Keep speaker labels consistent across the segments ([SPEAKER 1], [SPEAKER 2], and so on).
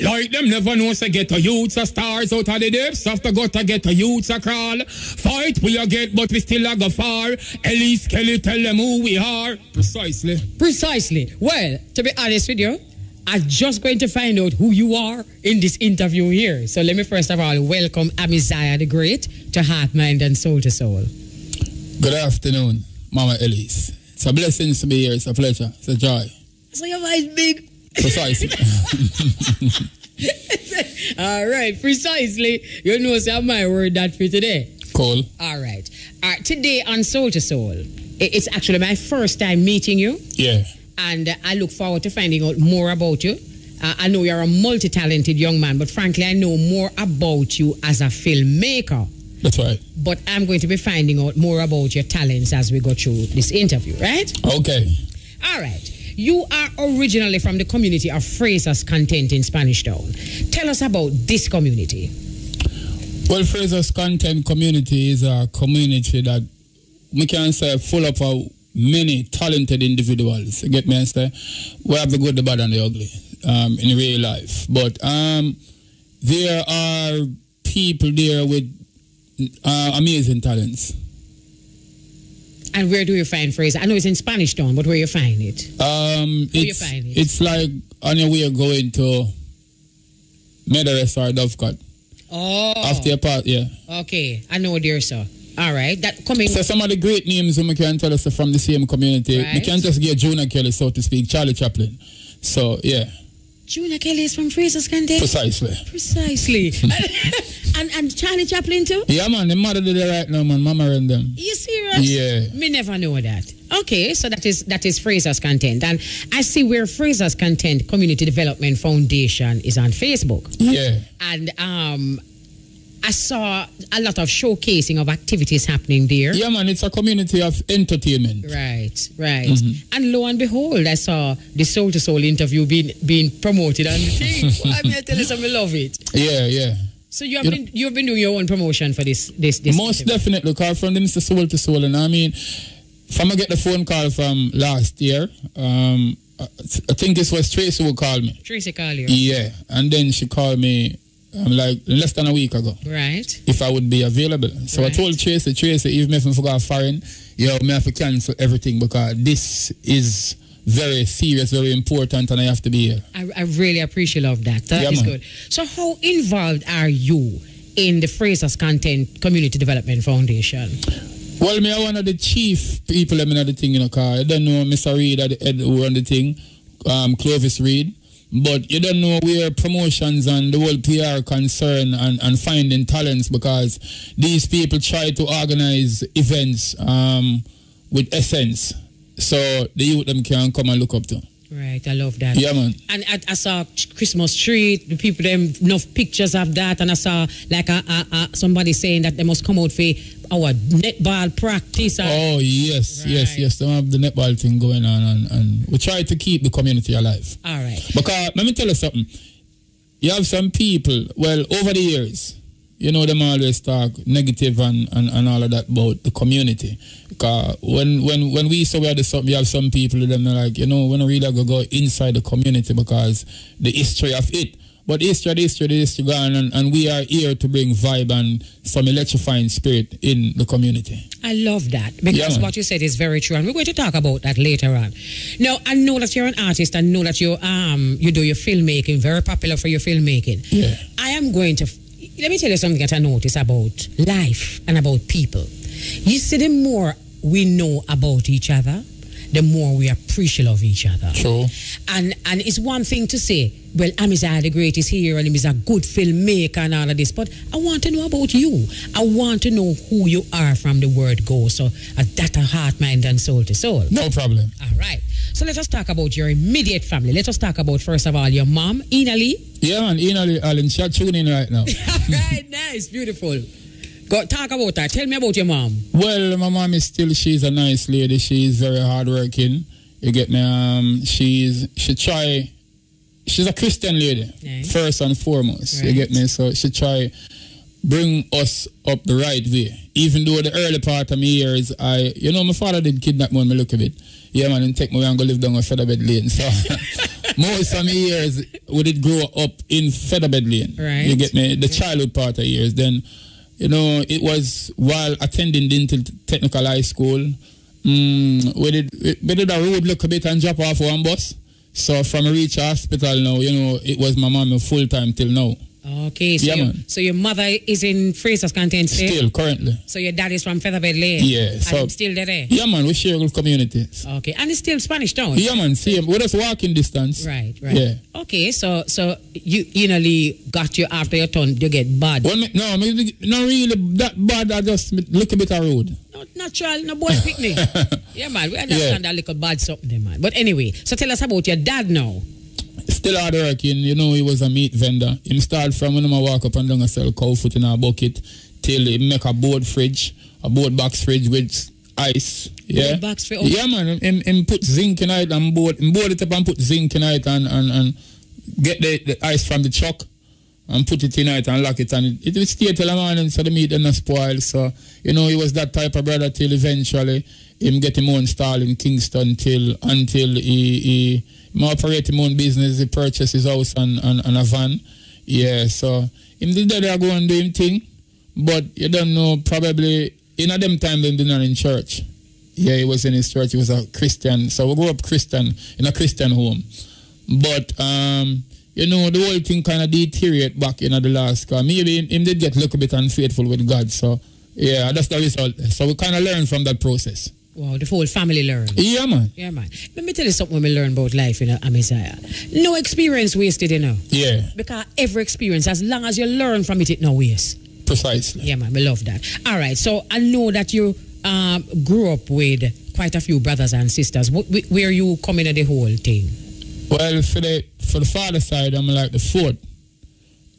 [SPEAKER 1] Like them never know say get a youths a stars out of the depths. After got to get a youths a crawl. Fight we a get but we still a go far. Elise Kelly tell them who we are. Precisely.
[SPEAKER 2] Precisely. Well, to be honest with you, I'm just going to find out who you are in this interview here. So let me first of all welcome Amaziyah the Great to Heart, Mind and Soul to Soul.
[SPEAKER 1] Good afternoon, Mama Elise. It's a blessing to be here. It's a pleasure. It's a joy.
[SPEAKER 2] So your voice big.
[SPEAKER 1] Precisely.
[SPEAKER 2] All right, precisely. You know, say my word that for today.
[SPEAKER 1] Cool.
[SPEAKER 2] All right. Today on Soul to Soul, it's actually my first time meeting you.
[SPEAKER 1] Yeah.
[SPEAKER 2] And I look forward to finding out more about you. I know you're a multi-talented young man, but frankly, I know more about you as a filmmaker.
[SPEAKER 1] That's right.
[SPEAKER 2] But I'm going to be finding out more about your talents as we go through this interview, right?
[SPEAKER 1] Okay.
[SPEAKER 2] All right. You are originally from the community of Fraser's Content in Spanish Town. Tell us about this community.
[SPEAKER 1] Well, Fraser's Content community is a community that we can say full of many talented individuals. You get me? I say we have the good, the bad, and the ugly in real life. But there are people there with amazing talents.
[SPEAKER 2] And where do you find Fraser? I know it's in Spanish Town, but where you find it?
[SPEAKER 1] It's like on your way going to Meadows or Dovecote.
[SPEAKER 2] Oh.
[SPEAKER 1] After your part, yeah.
[SPEAKER 2] Okay, I know there, sir. All right, that coming.
[SPEAKER 1] So some of the great names we can tell us are from the same community.
[SPEAKER 2] Right.
[SPEAKER 1] We can't just get Junior Kelly, so to speak, Charlie Chaplin. So, yeah.
[SPEAKER 2] Junior Kelly is from Fraser's Content? Precisely. and Charlie Chaplin too?
[SPEAKER 1] Yeah, man, the mother did it right now, man. Mama and them.
[SPEAKER 2] You serious?
[SPEAKER 1] Yeah.
[SPEAKER 2] Me never know that. Okay, so that is Fraser's Content. And I see where Fraser's Content Community Development Foundation is on Facebook.
[SPEAKER 1] Yeah.
[SPEAKER 2] And I saw a lot of showcasing of activities happening there.
[SPEAKER 1] Yeah, man, it's a community of entertainment.
[SPEAKER 2] Right. Mm-hmm. And lo and behold, I saw the Soul to Soul interview being promoted on the thing. I mean, I tell you something, I love it.
[SPEAKER 1] Yeah.
[SPEAKER 2] So you've been doing your own promotion for this
[SPEAKER 1] Most
[SPEAKER 2] interview. Definitely,
[SPEAKER 1] because from them to Soul to Soul, and I mean, from I get the phone call from last year, I think this was Tracy who called me.
[SPEAKER 2] Tracy called you?
[SPEAKER 1] Yeah, and then she called me like less than a week ago.
[SPEAKER 2] Right.
[SPEAKER 1] If I would be available. So right. I told Tracy, even if I forgot foreign, I have to cancel everything because this is very serious, very important, and I have to be here.
[SPEAKER 2] I really appreciate that. That is good. So how involved are you in the Fraser's Content Community Development Foundation?
[SPEAKER 1] Well, me, I'm one of the chief people in the thing, because I don't know Mr. Reed at the head who run the thing, Clovis Reed. But you don't know where promotions and the whole PR concern and finding talents, because these people try to organize events with essence, so the youth them can come and look up to.
[SPEAKER 2] Right, I love that.
[SPEAKER 1] Yeah, man.
[SPEAKER 2] And I saw Christmas tree, the people them enough pictures of that, and I saw like somebody saying that they must come out for our netball practice.
[SPEAKER 1] Oh yes, right. yes. They have the netball thing going on, and we try to keep the community alive.
[SPEAKER 2] All right.
[SPEAKER 1] Because let me tell you something. You have some people. Well, over the years, them always talk negative and all of that about the community. Because when we saw where something, you have some people that are like, when I really go inside the community because the history of it. But the history gone, and we are here to bring vibe and some electrifying spirit in the community.
[SPEAKER 2] I love that, because what you said is very true, and we're going to talk about that later on. Now, I know that you're an artist, and know that you do your filmmaking, very popular for your filmmaking.
[SPEAKER 1] Yeah.
[SPEAKER 2] I am going to, let me tell you something that I notice about life and about people. You see, the more we know about each other, the more we appreciate of each other.
[SPEAKER 1] True.
[SPEAKER 2] And it's one thing to say, well, Amaziyah the Great is here and he's a good filmmaker and all of this, but I want to know about you. I want to know who you are from the word go. So that a heart, mind, and soul to soul.
[SPEAKER 1] No problem.
[SPEAKER 2] All right. So let us talk about your immediate family. Let us talk about, first of all, your mom, Irie.
[SPEAKER 1] Yeah, man, Irie, Alan, she's tuning in right now.
[SPEAKER 2] All right, nice, beautiful. Go talk about that. Tell me about your mom.
[SPEAKER 1] Well, my mom is she's a nice lady. She's very hardworking. You get me? She's a Christian lady, nice. First and foremost. Right. You get me? So she try bring us up the right way. Even though the early part of my years, my father did kidnap me when I look a bit. Yeah, man, and take me and go live down a featherbed lane. So, most of my years we did grow up in Featherbed Lane.
[SPEAKER 2] Right.
[SPEAKER 1] You get me? The childhood part of years. Then, you know, it was while attending Dental Technical High School. We did a road look a bit and drop off one bus. So from reach hospital now, you know, it was my mom full time till now.
[SPEAKER 2] Okay, so, so your mother is in Fraser's Content
[SPEAKER 1] still currently.
[SPEAKER 2] So your dad is from Featherbed Lane.
[SPEAKER 1] Yeah, so
[SPEAKER 2] and still there.
[SPEAKER 1] Yeah, man, we share good communities.
[SPEAKER 2] Okay, and it's still Spanish Town.
[SPEAKER 1] Yeah, man, same. We just walking distance.
[SPEAKER 2] Right.
[SPEAKER 1] Yeah.
[SPEAKER 2] Okay, so you nearly got you after your turn. You get bad.
[SPEAKER 1] Well, not really that bad. I just look a bit of road.
[SPEAKER 2] Not natural, no boy picnic. Yeah, man, we understand that little bad something there, man. But anyway, so tell us about your dad now.
[SPEAKER 1] Still hard working, you know, he was a meat vendor. He started from when I walk up and down and sell cow foot in a bucket till he make a board box fridge with ice. Yeah.
[SPEAKER 2] Board box fridge?
[SPEAKER 1] Yeah, man. Him put zinc in it and board it up and put zinc in it and get the ice from the truck and put it in it and lock it, and it will stay till the morning so the meat didn't spoil. So, you know, he was that type of brother till eventually him get him own stall in Kingston until he operate his own business. He purchased his house and a van. Yeah, so him did that go and do him thing. But you don't know, probably in a them time they did not in church. Yeah, he was in his church. He was a Christian. So we grew up Christian in a Christian home. But you know, the whole thing kind of deteriorate back in the last. Maybe him did get a little bit unfaithful with God. So yeah, that's the result. So we kind of learn from that process.
[SPEAKER 2] Wow, the whole family learned.
[SPEAKER 1] Yeah, man.
[SPEAKER 2] Yeah, man. Let me tell you something when we learn about life, you know, Amaziyah. No experience wasted, you know.
[SPEAKER 1] Yeah.
[SPEAKER 2] Because every experience, as long as you learn from it, it no waste.
[SPEAKER 1] Precisely.
[SPEAKER 2] Yeah, man, we love that. All right, so I know that you grew up with quite a few brothers and sisters. Where you come in the whole thing?
[SPEAKER 1] Well, for the father side, I'm like the fourth.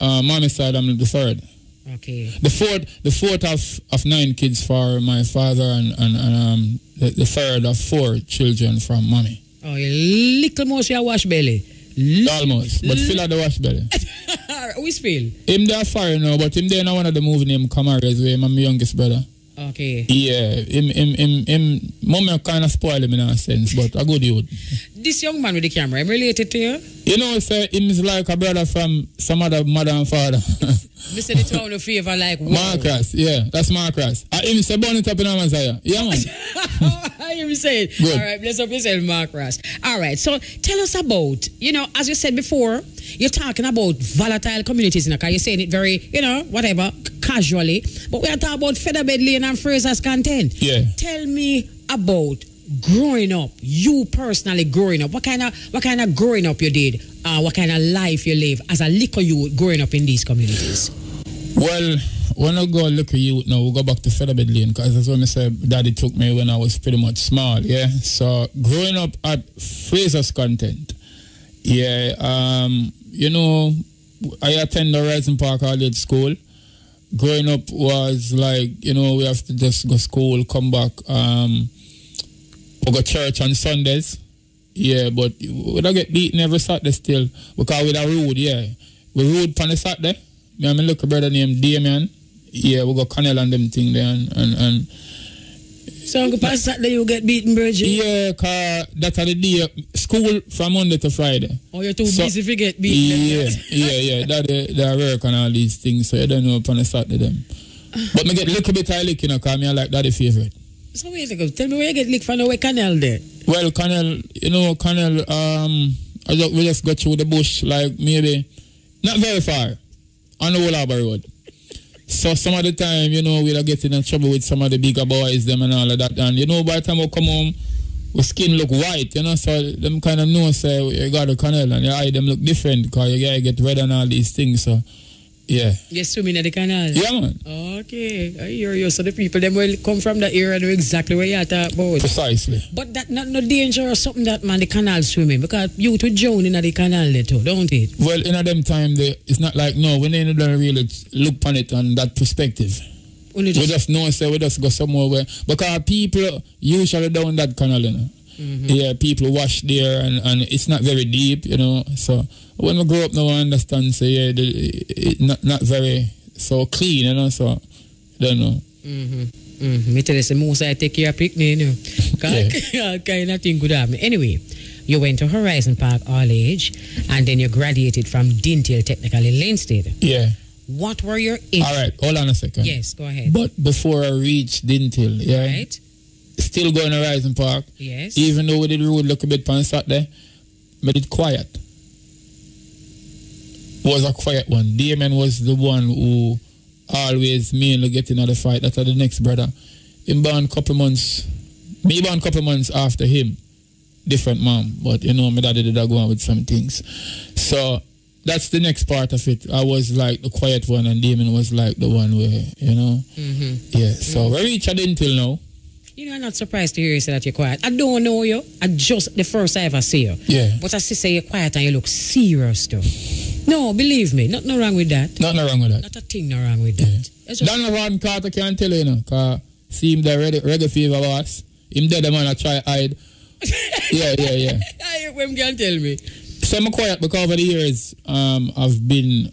[SPEAKER 1] Mommy side, I'm the third.
[SPEAKER 2] Okay.
[SPEAKER 1] The fourth of 9 kids for my father and the third of 4 children from mommy.
[SPEAKER 2] Oh, you little most your wash belly.
[SPEAKER 1] Almost, but still at the wash belly.
[SPEAKER 2] Which feel?
[SPEAKER 1] Him there fire now, but him there now one of the movie named Kamara's way, my youngest brother.
[SPEAKER 2] Okay.
[SPEAKER 1] Yeah, him mommy kind of spoil him in a sense, but a good youth.
[SPEAKER 2] This young man with the camera, I'm related to you?
[SPEAKER 1] You know, say him is like a brother from some other mother and father.
[SPEAKER 2] Mr. the town of favor like wow.
[SPEAKER 1] Marcus, yeah, that's Marcus. Him say burn it up in Amaziyah. Yeah, man.
[SPEAKER 2] I am saying.
[SPEAKER 1] Good.
[SPEAKER 2] All right, bless up yourself, Marcus. All right, so tell us about, you know, as you said before, you're talking about volatile communities, you know, because you're saying it very, you know, whatever, casually, but we are talking about Featherbed Lane and Fraser's Content.
[SPEAKER 1] Yeah.
[SPEAKER 2] Tell me about growing up, you personally growing up. What kind of growing up you did? What kind of life you live as a little youth growing up in these communities?
[SPEAKER 1] Well, when I go look at youth now, we go back to Featherbed Lane, because that's when I said Daddy took me when I was pretty much small, yeah? So, growing up at Fraser's Content, yeah, you know, I attend the Rising Park College School. Growing up was like, you know, we have to just go school, come back, we go church on Sundays. Yeah, but we don't get beaten every Saturday still, because we are rude, yeah. We rude on the Saturday. Me and my little brother named Damien. Yeah, we go Connell and them thing there and
[SPEAKER 2] so on past Saturday you get beaten, Virgin?
[SPEAKER 1] Yeah, cause that's the day school from Monday to Friday.
[SPEAKER 2] Oh, you're too busy to get beaten.
[SPEAKER 1] Yeah. That work and all these things, so you don't know upon the Saturday them. But me get a little bit of lick, you know, cause me I like Daddy favorite.
[SPEAKER 2] So wait a second, tell me where you get lick from the Connell there?
[SPEAKER 1] Well, Connell, you know, Connell, we just go through the bush, like maybe not very far, on the Woolaba Road. So some of the time, you know, we'll get in trouble with some of the bigger boys, them and all of that. And, you know, by the time we come home, our skin look white, you know, so them kind of know, say, you got the canal and your eye, them look different because you gotta get red and all these things, so, yeah.
[SPEAKER 2] You're swimming at the canal?
[SPEAKER 1] Yeah, man.
[SPEAKER 2] Okay, I hear you. So the people, them will come from that area and know exactly where you're talking about.
[SPEAKER 1] Precisely.
[SPEAKER 2] But that not no danger or something that, man, the canal swimming, because you to drown in the canal there too, don't it?
[SPEAKER 1] Well, in them time, it's not like, no, we don't really look on it on that perspective. We just know, say, we just go somewhere where, because people usually down that canal, you know. Mm-hmm. Yeah, people wash there and it's not very deep, you know. So when we grow up now, I understand, say, yeah, it's not very so clean, you know, so I don't know.
[SPEAKER 2] Me tell you, most I take care of picnic, you know. Kind of thing could happen. Anyway, You went to Horizon Park All Age, and then you graduated from Dintil Technical in Linstead.
[SPEAKER 1] Yeah.
[SPEAKER 2] What were your...
[SPEAKER 1] All right, hold on a second.
[SPEAKER 2] Yes, go ahead.
[SPEAKER 1] But before I reached Dintil, yeah,
[SPEAKER 2] right.
[SPEAKER 1] Still going to Horizon Park.
[SPEAKER 2] Yes.
[SPEAKER 1] Even though we did road look a bit on Saturday, but it quiet. Was a quiet one. Damon was the one who always mainly getting out of the fight. That's the next brother. Him born couple months, me born couple months after him. Different mom, but you know, my daddy did go on with some things. So that's the next part of it. I was like the quiet one, and Damon was like the one where, you know. Yeah, so we reach until now.
[SPEAKER 2] You know, I'm not surprised to hear you say that you're quiet. I don't know you. I just the first I ever see you.
[SPEAKER 1] Yeah.
[SPEAKER 2] But I still say you're quiet and you look serious too. No, believe me, nothing wrong with that.
[SPEAKER 1] Nothing wrong with that.
[SPEAKER 2] Not a thing no wrong with that.
[SPEAKER 1] Yeah. Donovan Carter can't tell you, because see him the reggae fever boss. Him dead the man I try hide. yeah.
[SPEAKER 2] When can tell me?
[SPEAKER 1] So I'm quiet because over the years I've been,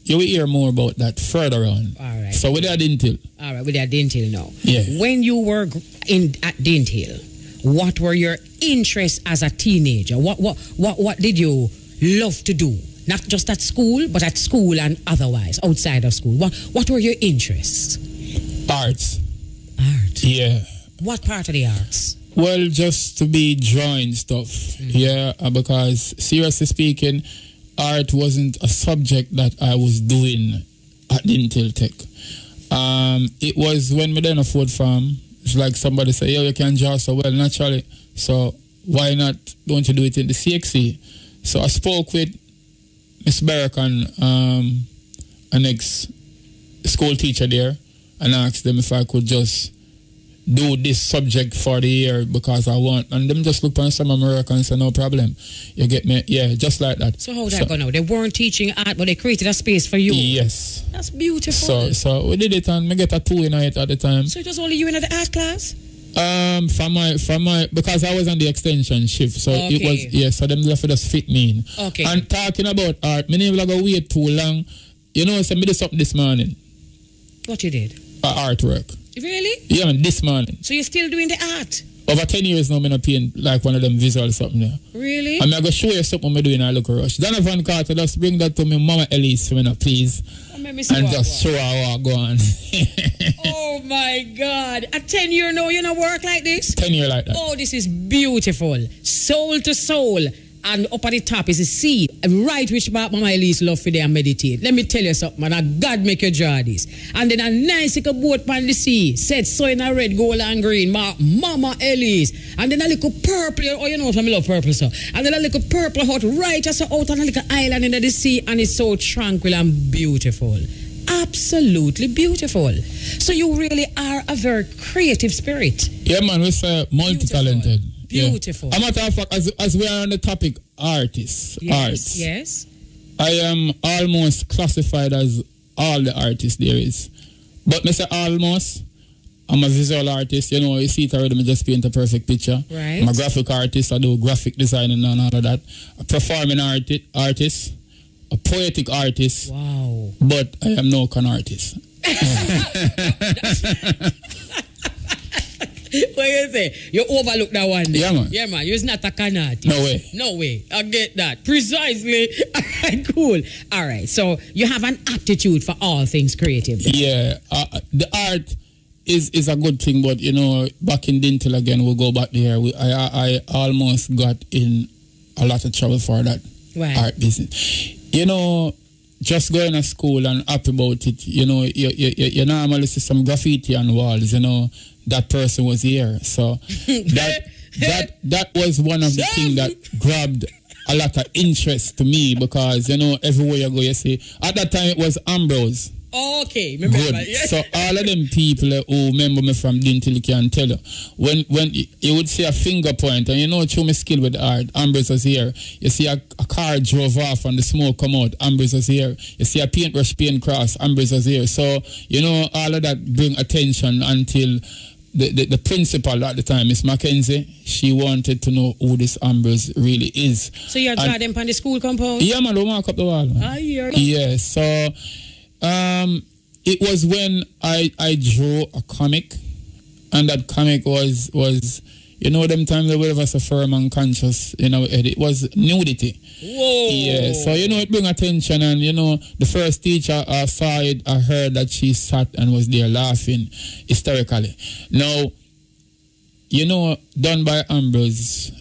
[SPEAKER 1] you will hear more about that further on.
[SPEAKER 2] All right.
[SPEAKER 1] So with that Dintil.
[SPEAKER 2] All right, with that Dintil now.
[SPEAKER 1] Yeah.
[SPEAKER 2] When you were at Dintil, what were your interests as a teenager? What did you love to do? Not just at school, but at school and otherwise, outside of school. What were your interests?
[SPEAKER 1] Arts.
[SPEAKER 2] Art?
[SPEAKER 1] Yeah.
[SPEAKER 2] What part of the arts?
[SPEAKER 1] Well, just to be drawing stuff. Yeah, because seriously speaking, art wasn't a subject that I was doing at Dintil Tech. It was when we done a food farm. It's like somebody say, yo, you can draw so well naturally. So why not don't you do it in the CXC? So I spoke with Miss Barrack and an ex-school teacher there and asked them if I could just do this subject for the year because I want. And them just look on some Americans and say, no problem. You get me? Yeah, just like that.
[SPEAKER 2] So how that go now? They weren't teaching art, but they created a space for you.
[SPEAKER 1] Yes.
[SPEAKER 2] That's beautiful.
[SPEAKER 1] So we did it and I get a 2 in it at the time.
[SPEAKER 2] So it was only you in the art class?
[SPEAKER 1] From my because I was on the extension shift, so
[SPEAKER 2] okay.
[SPEAKER 1] It was so them left just fit me in.
[SPEAKER 2] Okay.
[SPEAKER 1] And talking about art, me never go wait too long. You know, so me did something this morning.
[SPEAKER 2] What you did?
[SPEAKER 1] Artwork.
[SPEAKER 2] Really?
[SPEAKER 1] Yeah, man, this morning.
[SPEAKER 2] So you're still doing the art?
[SPEAKER 1] Over 10 years now, I'm not paint like one of them visual something there.
[SPEAKER 2] Really?
[SPEAKER 1] I'm going to show you something I'm doing. I look a rush. Donovan Carter, just bring that to me, Mama Elise, for me now, please. And just show her what go on.
[SPEAKER 2] Oh my God. At 10 years now, you not work like this?
[SPEAKER 1] 10 years like that.
[SPEAKER 2] Oh, this is beautiful. Soul to soul. And up at the top is a sea. Right which part Mama Elise love for there and meditate. Let me tell you something, man. God make you draw this. And then a nice little boat on the sea. Said so in a red, gold and green. Mama Elise. And then a little purple. Oh, you know I love purple, so. And then a little purple hut right just out on a little island in the sea. And it's so tranquil and beautiful. Absolutely beautiful. So you really are a very creative spirit.
[SPEAKER 1] Yeah, man. We're multi-talented.
[SPEAKER 2] Beautiful.
[SPEAKER 1] Yeah. A matter of fact, as we are on the topic, artists. Arts.
[SPEAKER 2] Yes.
[SPEAKER 1] I am almost classified as all the artists there is. But I say almost. I'm a visual artist. You know, you see it already, I just paint a perfect picture.
[SPEAKER 2] Right.
[SPEAKER 1] I'm a graphic artist. I do graphic designing and all of that. A performing artist. A poetic artist.
[SPEAKER 2] Wow.
[SPEAKER 1] But I am no con artist.
[SPEAKER 2] What you say? You overlook that one.
[SPEAKER 1] Yeah, man.
[SPEAKER 2] Yeah, man. You're not a con artist.
[SPEAKER 1] No way.
[SPEAKER 2] No way. I get that. Precisely. All right, cool. All right. So you have an aptitude for all things creative. Then.
[SPEAKER 1] Yeah. The art is a good thing, but, you know, back in Dintil again, we'll go back there. I almost got in a lot of trouble for that art business. You know, just going to school and happy about it, you know, you normally see some graffiti on walls, you know, that person was here. So that was one of the things that grabbed a lot of interest to me because, you know, everywhere you go, you see, at that time it was Ambrose.
[SPEAKER 2] Okay, remember.
[SPEAKER 1] Good. So all of them people who remember me from Dintil can tell you. When you would see a finger point, and you know through my skill with art, Ambrose was here. You see a car drove off and the smoke come out, Ambrose was here. You see a paintbrush paint cross, Ambrose was here. So, you know, all of that bring attention until the principal at the time, Miss Mackenzie, she wanted to know who this Ambrose really is.
[SPEAKER 2] So you draw them on the school compound?
[SPEAKER 1] Yeah, man, don't mark up the wall. Man. Yeah, so it was when I drew a comic, and that comic was You know, them times that we was a firm and conscious, you know, it was nudity.
[SPEAKER 2] Whoa.
[SPEAKER 1] Yeah, so, you know, it bring attention. And, you know, the first teacher I saw it, I heard that she sat and was there laughing hysterically. Now, you know, done by Ambrose,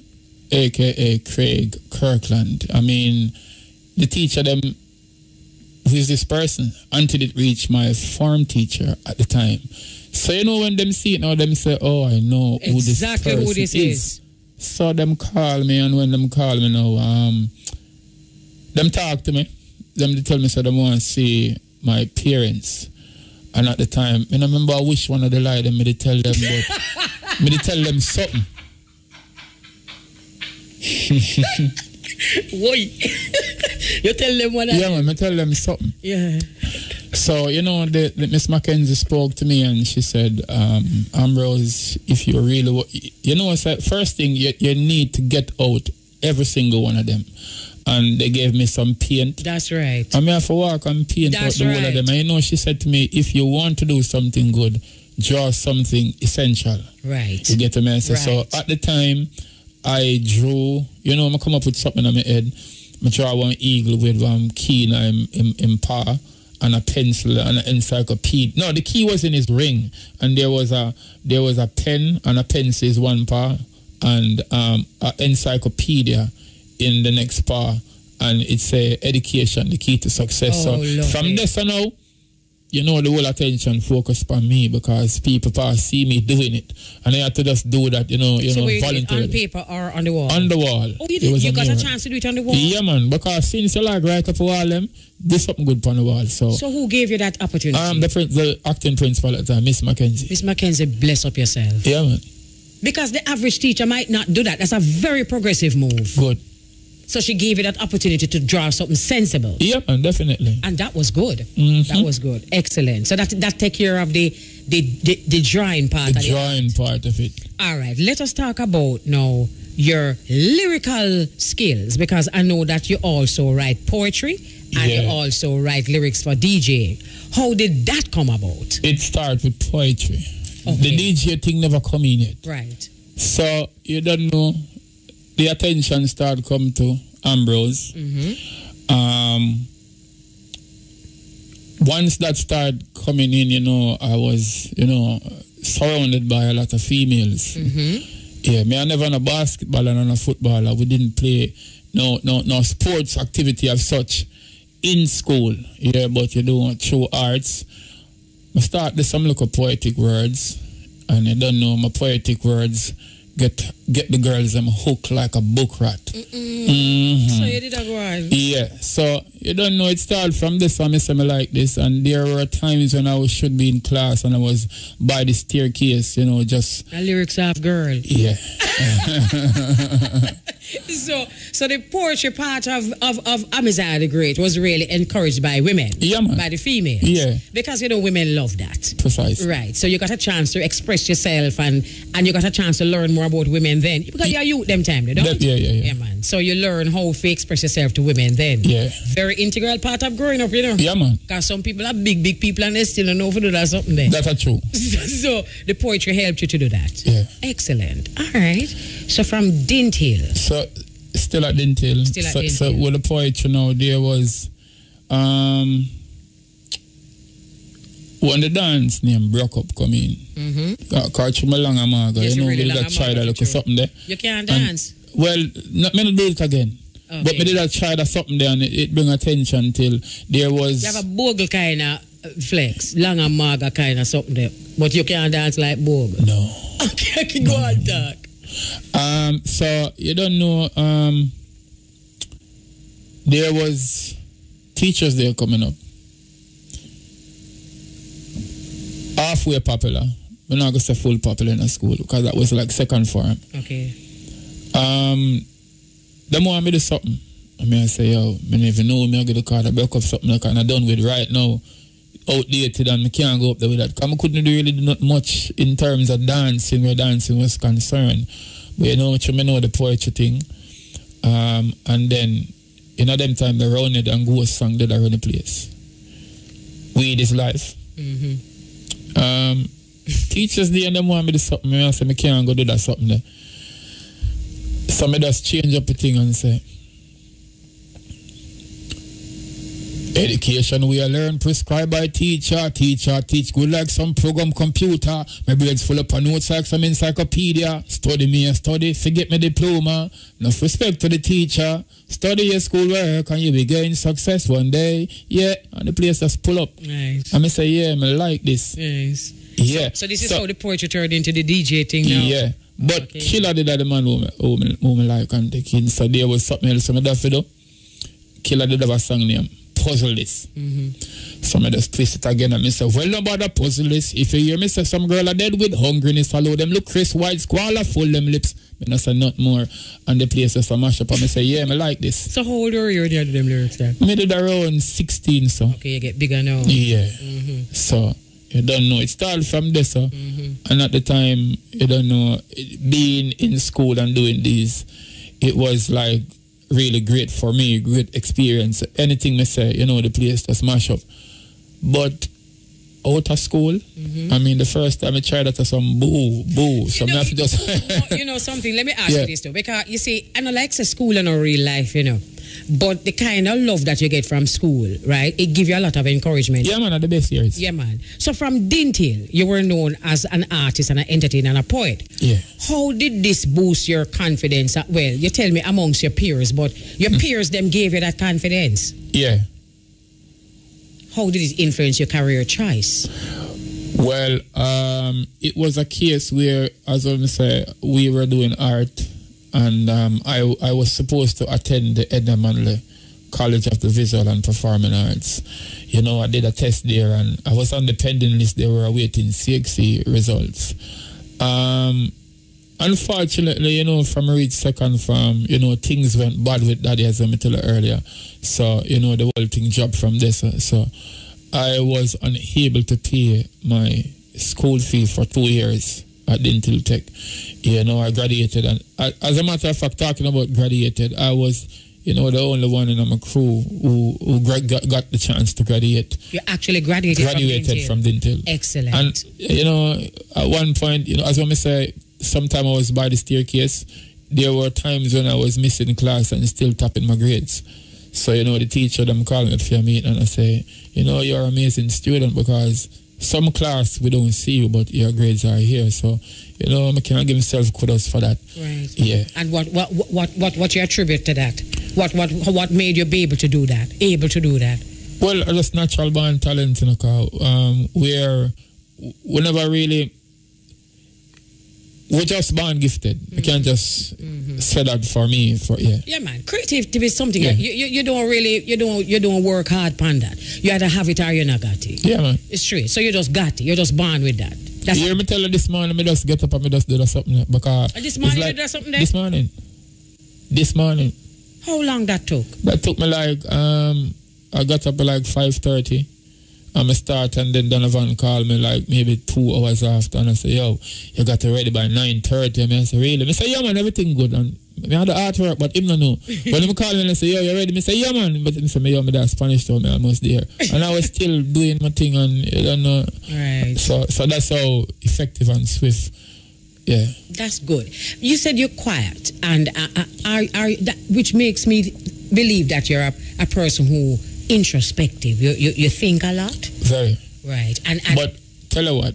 [SPEAKER 1] a.k.a. Craig Kirkland. I mean, the teacher, them, who is this person? Until it reached my form teacher at the time. So, you know, when them see it now, them say, oh, I know
[SPEAKER 2] exactly
[SPEAKER 1] who this is. So, them call me, and when them call me now, them talk to me. Them tell me, so they want to see my parents. And at the time, I remember I wish one of the lie them, me to tell them, but me to tell them something.
[SPEAKER 2] Why? You tell them what
[SPEAKER 1] Yeah, man, I tell them something.
[SPEAKER 2] Yeah.
[SPEAKER 1] So, you know, the Miss Mackenzie spoke to me and she said, Ambrose, if you really, you know, first thing, you need to get out every single one of them. And they gave me some paint.
[SPEAKER 2] That's right.
[SPEAKER 1] I may have to walk and paint out the whole of them. And you know, she said to me, if you want to do something good, draw something essential.
[SPEAKER 2] Right.
[SPEAKER 1] You get the message.
[SPEAKER 2] Right.
[SPEAKER 1] So at the time, I drew, you know, I come up with something on my head. I draw one eagle with one key in paw and a pencil and an encyclopedia. No, the key was in his ring, and there was a pen and a pencil is one paw, and an encyclopedia in the next paw, and it's education, the key to success.
[SPEAKER 2] Oh,
[SPEAKER 1] so from this on now, you know, the whole attention focused on me because people see me doing it, and I had to just do that, you know, voluntarily.
[SPEAKER 2] On paper or on the wall?
[SPEAKER 1] On the wall.
[SPEAKER 2] Oh, you got a chance to do it on the wall?
[SPEAKER 1] Yeah, man, because since you like write up a wall, there's something good on the wall. So
[SPEAKER 2] who gave you that opportunity?
[SPEAKER 1] The acting principal at the time, Miss Mackenzie.
[SPEAKER 2] Miss Mackenzie, bless up yourself.
[SPEAKER 1] Yeah, man.
[SPEAKER 2] Because the average teacher might not do that. That's a very progressive move.
[SPEAKER 1] Good.
[SPEAKER 2] So she gave you that opportunity to draw something sensible.
[SPEAKER 1] Yeah, man, definitely.
[SPEAKER 2] And that was good.
[SPEAKER 1] Mm-hmm.
[SPEAKER 2] That was good. Excellent. So that take care of the drawing part.
[SPEAKER 1] The drawing part of it.
[SPEAKER 2] All right. Let us talk about now your lyrical skills, because I know that you also write poetry and you also write lyrics for DJ. How did that come about?
[SPEAKER 1] It started with poetry.
[SPEAKER 2] Okay.
[SPEAKER 1] The DJ thing never come in yet.
[SPEAKER 2] Right.
[SPEAKER 1] So you don't know. The attention started come to Ambrose.
[SPEAKER 2] Mm-hmm.
[SPEAKER 1] Once that started coming in, you know, I was, you know, surrounded by a lot of females.
[SPEAKER 2] Mm-hmm.
[SPEAKER 1] Yeah, me I never on a basketball and on a footballer. We didn't play no sports activity of such in school. Yeah, but you do through arts. I start with some little poetic words, and you don't know my poetic words get the girls them hooked like a book rat. Mm-hmm.
[SPEAKER 2] So you did a go on.
[SPEAKER 1] Yeah, so you don't know, it started from this one, I like this, and there were times when I should be in class and I was by the staircase, you know, just
[SPEAKER 2] a lyrics of girl.
[SPEAKER 1] Yeah.
[SPEAKER 2] So the poetry part of Amaziyah the Great was really encouraged by women.
[SPEAKER 1] Yeah, man.
[SPEAKER 2] By the females.
[SPEAKER 1] Yeah.
[SPEAKER 2] Because, you know, women love that.
[SPEAKER 1] Precisely.
[SPEAKER 2] Right. So you got a chance to express yourself and you got a chance to learn more about women then. Because you're youth them time, you don't?
[SPEAKER 1] Yeah,
[SPEAKER 2] man. So you learn how to express yourself to women then.
[SPEAKER 1] Yeah.
[SPEAKER 2] Very integral part of growing up, you know?
[SPEAKER 1] Yeah, man.
[SPEAKER 2] Because some people are big people and they still don't know if to do that something there.
[SPEAKER 1] That's true.
[SPEAKER 2] So the poetry helped you to do that.
[SPEAKER 1] Yeah.
[SPEAKER 2] Excellent. All right. So from Dint Hill.
[SPEAKER 1] So still at Dint Hill. So with the poetry now, there was when the dance name broke up come in. Catch my long amaga.
[SPEAKER 2] Yes,
[SPEAKER 1] you know,
[SPEAKER 2] really
[SPEAKER 1] we did that try that look something there.
[SPEAKER 2] You can't dance.
[SPEAKER 1] Well, not me do it again.
[SPEAKER 2] Okay.
[SPEAKER 1] But me did that try that something there, and it bring attention till there was.
[SPEAKER 2] You have a bogle kind of flex, long amaga kind of something there, but you can't dance like bogle.
[SPEAKER 1] No.
[SPEAKER 2] Okay, I can go on talk.
[SPEAKER 1] So you don't know. There was teachers there coming up. Halfway popular. We're not gonna say full popular in a school because that was like second form.
[SPEAKER 2] Okay.
[SPEAKER 1] Them want me do something. I mean, I say, yo, I never know me. I get the card, I break up something like I'm done with right now. Outdated, and I can't go up there with that. Because I couldn't really do not much in terms of dancing where dancing was concerned. But you know, I know the poetry thing. And then, in them time, the Rounded and Ghost song did around the place. Weed is life.
[SPEAKER 2] Mm-hmm.
[SPEAKER 1] Teachers there and them want me to do something. I say, I can't go do that something there. So I just change up the thing and say, education we learn prescribed by teacher teach good like some program computer. My brain's full up of notes like some encyclopedia. Study me and study, forget my diploma. Enough respect to the teacher. Study your schoolwork and you will gain success one day. Yeah, and the place just pull up.
[SPEAKER 2] Nice.
[SPEAKER 1] And I say, yeah, I like this.
[SPEAKER 2] Nice.
[SPEAKER 1] Yeah.
[SPEAKER 2] So this is how the poetry turned into the DJ thing now.
[SPEAKER 1] Yeah. But
[SPEAKER 2] okay.
[SPEAKER 1] Killer did that the man who me like and the kid. So there was something else I have to do. Killer did have a song name. Puzzle this. So I just twist it again and I say, well, no bother puzzle this. If you hear me say some girl are dead with hungriness, allow them look Chris White, squalor, full them lips. I say not more. And the place just a mash up and I say, yeah, I like this.
[SPEAKER 2] So how old were you when you did them lyrics then?
[SPEAKER 1] I did around 16, so.
[SPEAKER 2] Okay, you get bigger now.
[SPEAKER 1] Yeah. So, you don't know. It started from this, so. And at the time, you don't know, being in school and doing this, it was like, really great for me, great experience. Anything I say, you know, the place just mash up. But out of school, I mean, the first time I tried that, some boo. So I have to just...
[SPEAKER 2] you know something, let me ask you this though, because you see, I don't like the school in our real life, you know. But the kind of love that you get from school, right, it gives you a lot of encouragement.
[SPEAKER 1] Yeah, man, at the best years.
[SPEAKER 2] Yeah, man. So from Dintil, you were known as an artist and an entertainer and a poet.
[SPEAKER 1] Yeah.
[SPEAKER 2] How did this boost your confidence? Well, you tell me amongst your peers, but your peers, them gave you that confidence.
[SPEAKER 1] Yeah.
[SPEAKER 2] How did it influence your career choice?
[SPEAKER 1] Well, it was a case where, as I say, we were doing art. And I was supposed to attend the Edna Manley College of the Visual and Performing Arts. You know, I did a test there and I was on the pending list. They were awaiting CXC results. Unfortunately, you know, from reach second form, you know, things went bad with Daddy, as I told you earlier. So, you know, the whole thing dropped from this. So I was unable to pay my school fee for 2 years at Dintil Tech. You know, I graduated, and as a matter of fact, talking about graduated, I was, you know, the only one in my crew who got the chance to graduate.
[SPEAKER 2] You actually graduated
[SPEAKER 1] from Dintil.
[SPEAKER 2] Excellent.
[SPEAKER 1] And, you know, at one point, you know, as I say, sometime I was by the staircase, there were times when I was missing class and still tapping my grades. So, you know, the teacher, them call me for a meeting and I say, you know, you're an amazing student because some class we don't see you, but your grades are here. So, you know, I can't give myself kudos for that.
[SPEAKER 2] Right.
[SPEAKER 1] Yeah.
[SPEAKER 2] And what you attribute to that? What made you be able to do that? Well,
[SPEAKER 1] just natural born talent, you know, cause, we never really. We're just born gifted. You can't just say that for me.
[SPEAKER 2] Yeah, man. Creativity is something you don't work hard upon that. You either have it or you not got it.
[SPEAKER 1] Yeah, man.
[SPEAKER 2] It's true. So you just got it. You're just born with that.
[SPEAKER 1] You hear me tell you this morning, I just get up and I just do something because
[SPEAKER 2] this morning you did something there?
[SPEAKER 1] This morning.
[SPEAKER 2] How long that took?
[SPEAKER 1] That took me like I got up at like 5:30. I'm a start and then Donovan called me like maybe 2 hours after and I say, yo, you got it ready by 9:30. I say, really? I say, yeah, man, everything good. And I had the artwork, but him no know. When him call me and I say, yo, you ready? I say, yeah, man. But he say, yo, me that Spanish told me almost there. And I was still doing my thing and you don't know.
[SPEAKER 2] Right.
[SPEAKER 1] So that's how effective and swift. Yeah.
[SPEAKER 2] That's good. You said you're quiet and which makes me believe that you're a person who introspective. You think a lot?
[SPEAKER 1] Very.
[SPEAKER 2] Right. And
[SPEAKER 1] but tell you what,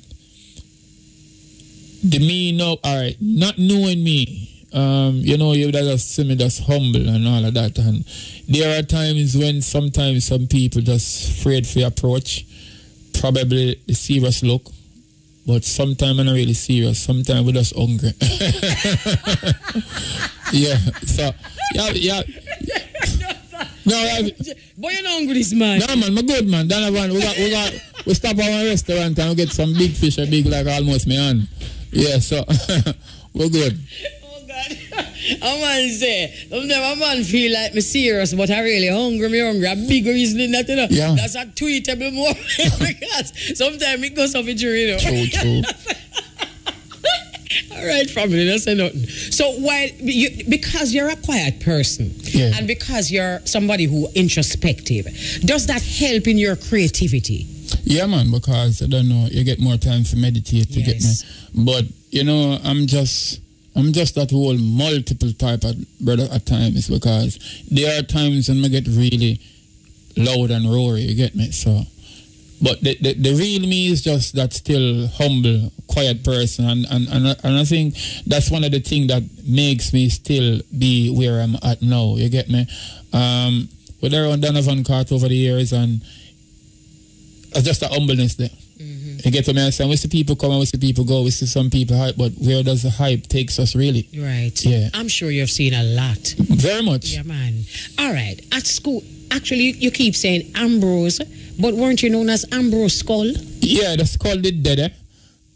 [SPEAKER 1] the me now, all right, not knowing me, you know, you just see me just humble and all of that. And there are times when sometimes some people just afraid for your approach, probably the serious look. But sometimes I'm not really serious. Sometimes we're just hungry. Yeah. So, yeah. No,
[SPEAKER 2] boy, you're not hungry, this man.
[SPEAKER 1] No, man, I'm good, man. Donovan, we stop at one restaurant and we get some big fish, a big like almost my hand. Yeah, so we're good.
[SPEAKER 2] Oh, God. A man say, sometimes a man feel like me serious, but I really hungry. A big reason that, you know.
[SPEAKER 1] Yeah.
[SPEAKER 2] That's a tweetable moment because sometimes it goes off a jury, you know.
[SPEAKER 1] True.
[SPEAKER 2] All right, family, that's nothing. So because you're a quiet person and because you're somebody who introspective, does that help in your creativity?
[SPEAKER 1] Yeah, man, because I don't know, you get more time to meditate to get me. But, you know, I'm just I'm just that whole multiple type of brother at times, because there are times when I get really loud and roary, you get me? So, but the real me is just that still humble, quiet person, and I think that's one of the things that makes me still be where I'm at now, you get me? With around Donovan Cart over the years, and it's just a humbleness there. You get what I'm saying? We see people come and we see people go. We see some people hype, but where does the hype takes us really?
[SPEAKER 2] Right.
[SPEAKER 1] Yeah.
[SPEAKER 2] I'm sure you've seen a lot.
[SPEAKER 1] Very much.
[SPEAKER 2] Yeah, man. All right. At school, actually, you keep saying Ambrose, but weren't you known as Ambrose Skull?
[SPEAKER 1] Yeah, the Skull did dead, eh?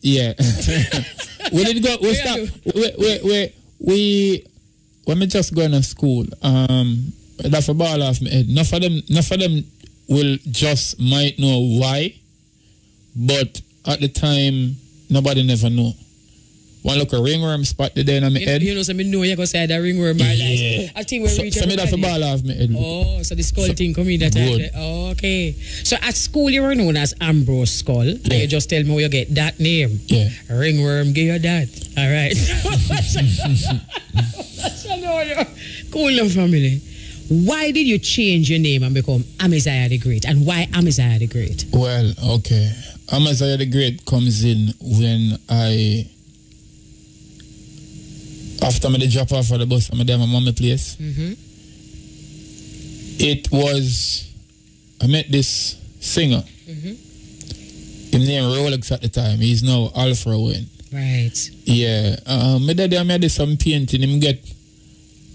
[SPEAKER 1] Yeah. We did go. We stop. We when we just going to school, that's a ball off my head. Enough of them will just might know why. But at the time, nobody never know. One look a ringworm spot the day in my head.
[SPEAKER 2] You know, so I know you're going to say that ringworm.
[SPEAKER 1] Yeah.
[SPEAKER 2] I think we're reaching.
[SPEAKER 1] So me that's a ball off my head.
[SPEAKER 2] Oh, so the skull thing come in that time. Oh, okay. So at school you were known as Ambrose Skull. Yeah. And you just tell me where you get that name.
[SPEAKER 1] Yeah.
[SPEAKER 2] Ringworm, give you that. All right. Cool enough, family. Why did you change your name and become Amaziyah the Great? And why Amaziyah the Great?
[SPEAKER 1] Well, okay. Amaziyah the Great comes in when after me drop off for the bus, I'm there at my mom's place. It was, I met this singer. His name Rolex at the time. He's now Alpha Wayne.
[SPEAKER 2] Right.
[SPEAKER 1] Yeah. My daddy, I made some painting. Him get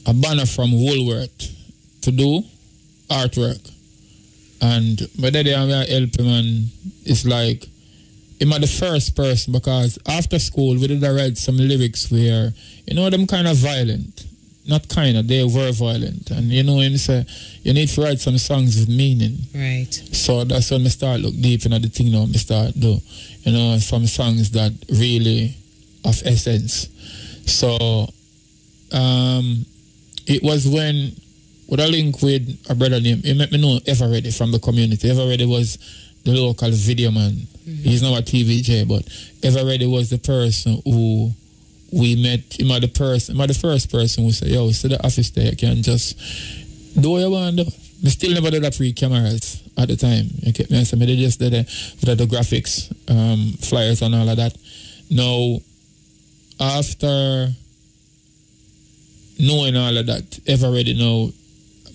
[SPEAKER 1] a banner from Woolworth to do artwork, and my daddy and I help him, and it's like him are the first person, because after school we did write some lyrics where, you know, them kind of violent, not kind of, they were violent, and you know him say you need to write some songs with meaning. Right. So that's when I start look deep into the thing now. I start do, you know, some songs that really of essence. So it was when with a link with a brother named, he met me know Everready from the community. Everready was the local video man. He's now a TVJ, but Everready was the person who we met. Him the first person who said, yo, see the office there, you can just do what you want to do. We still never did a pre-cameras at the time. You get me? So they just did the graphics, flyers and all of that. Now, after knowing all of that, Everready now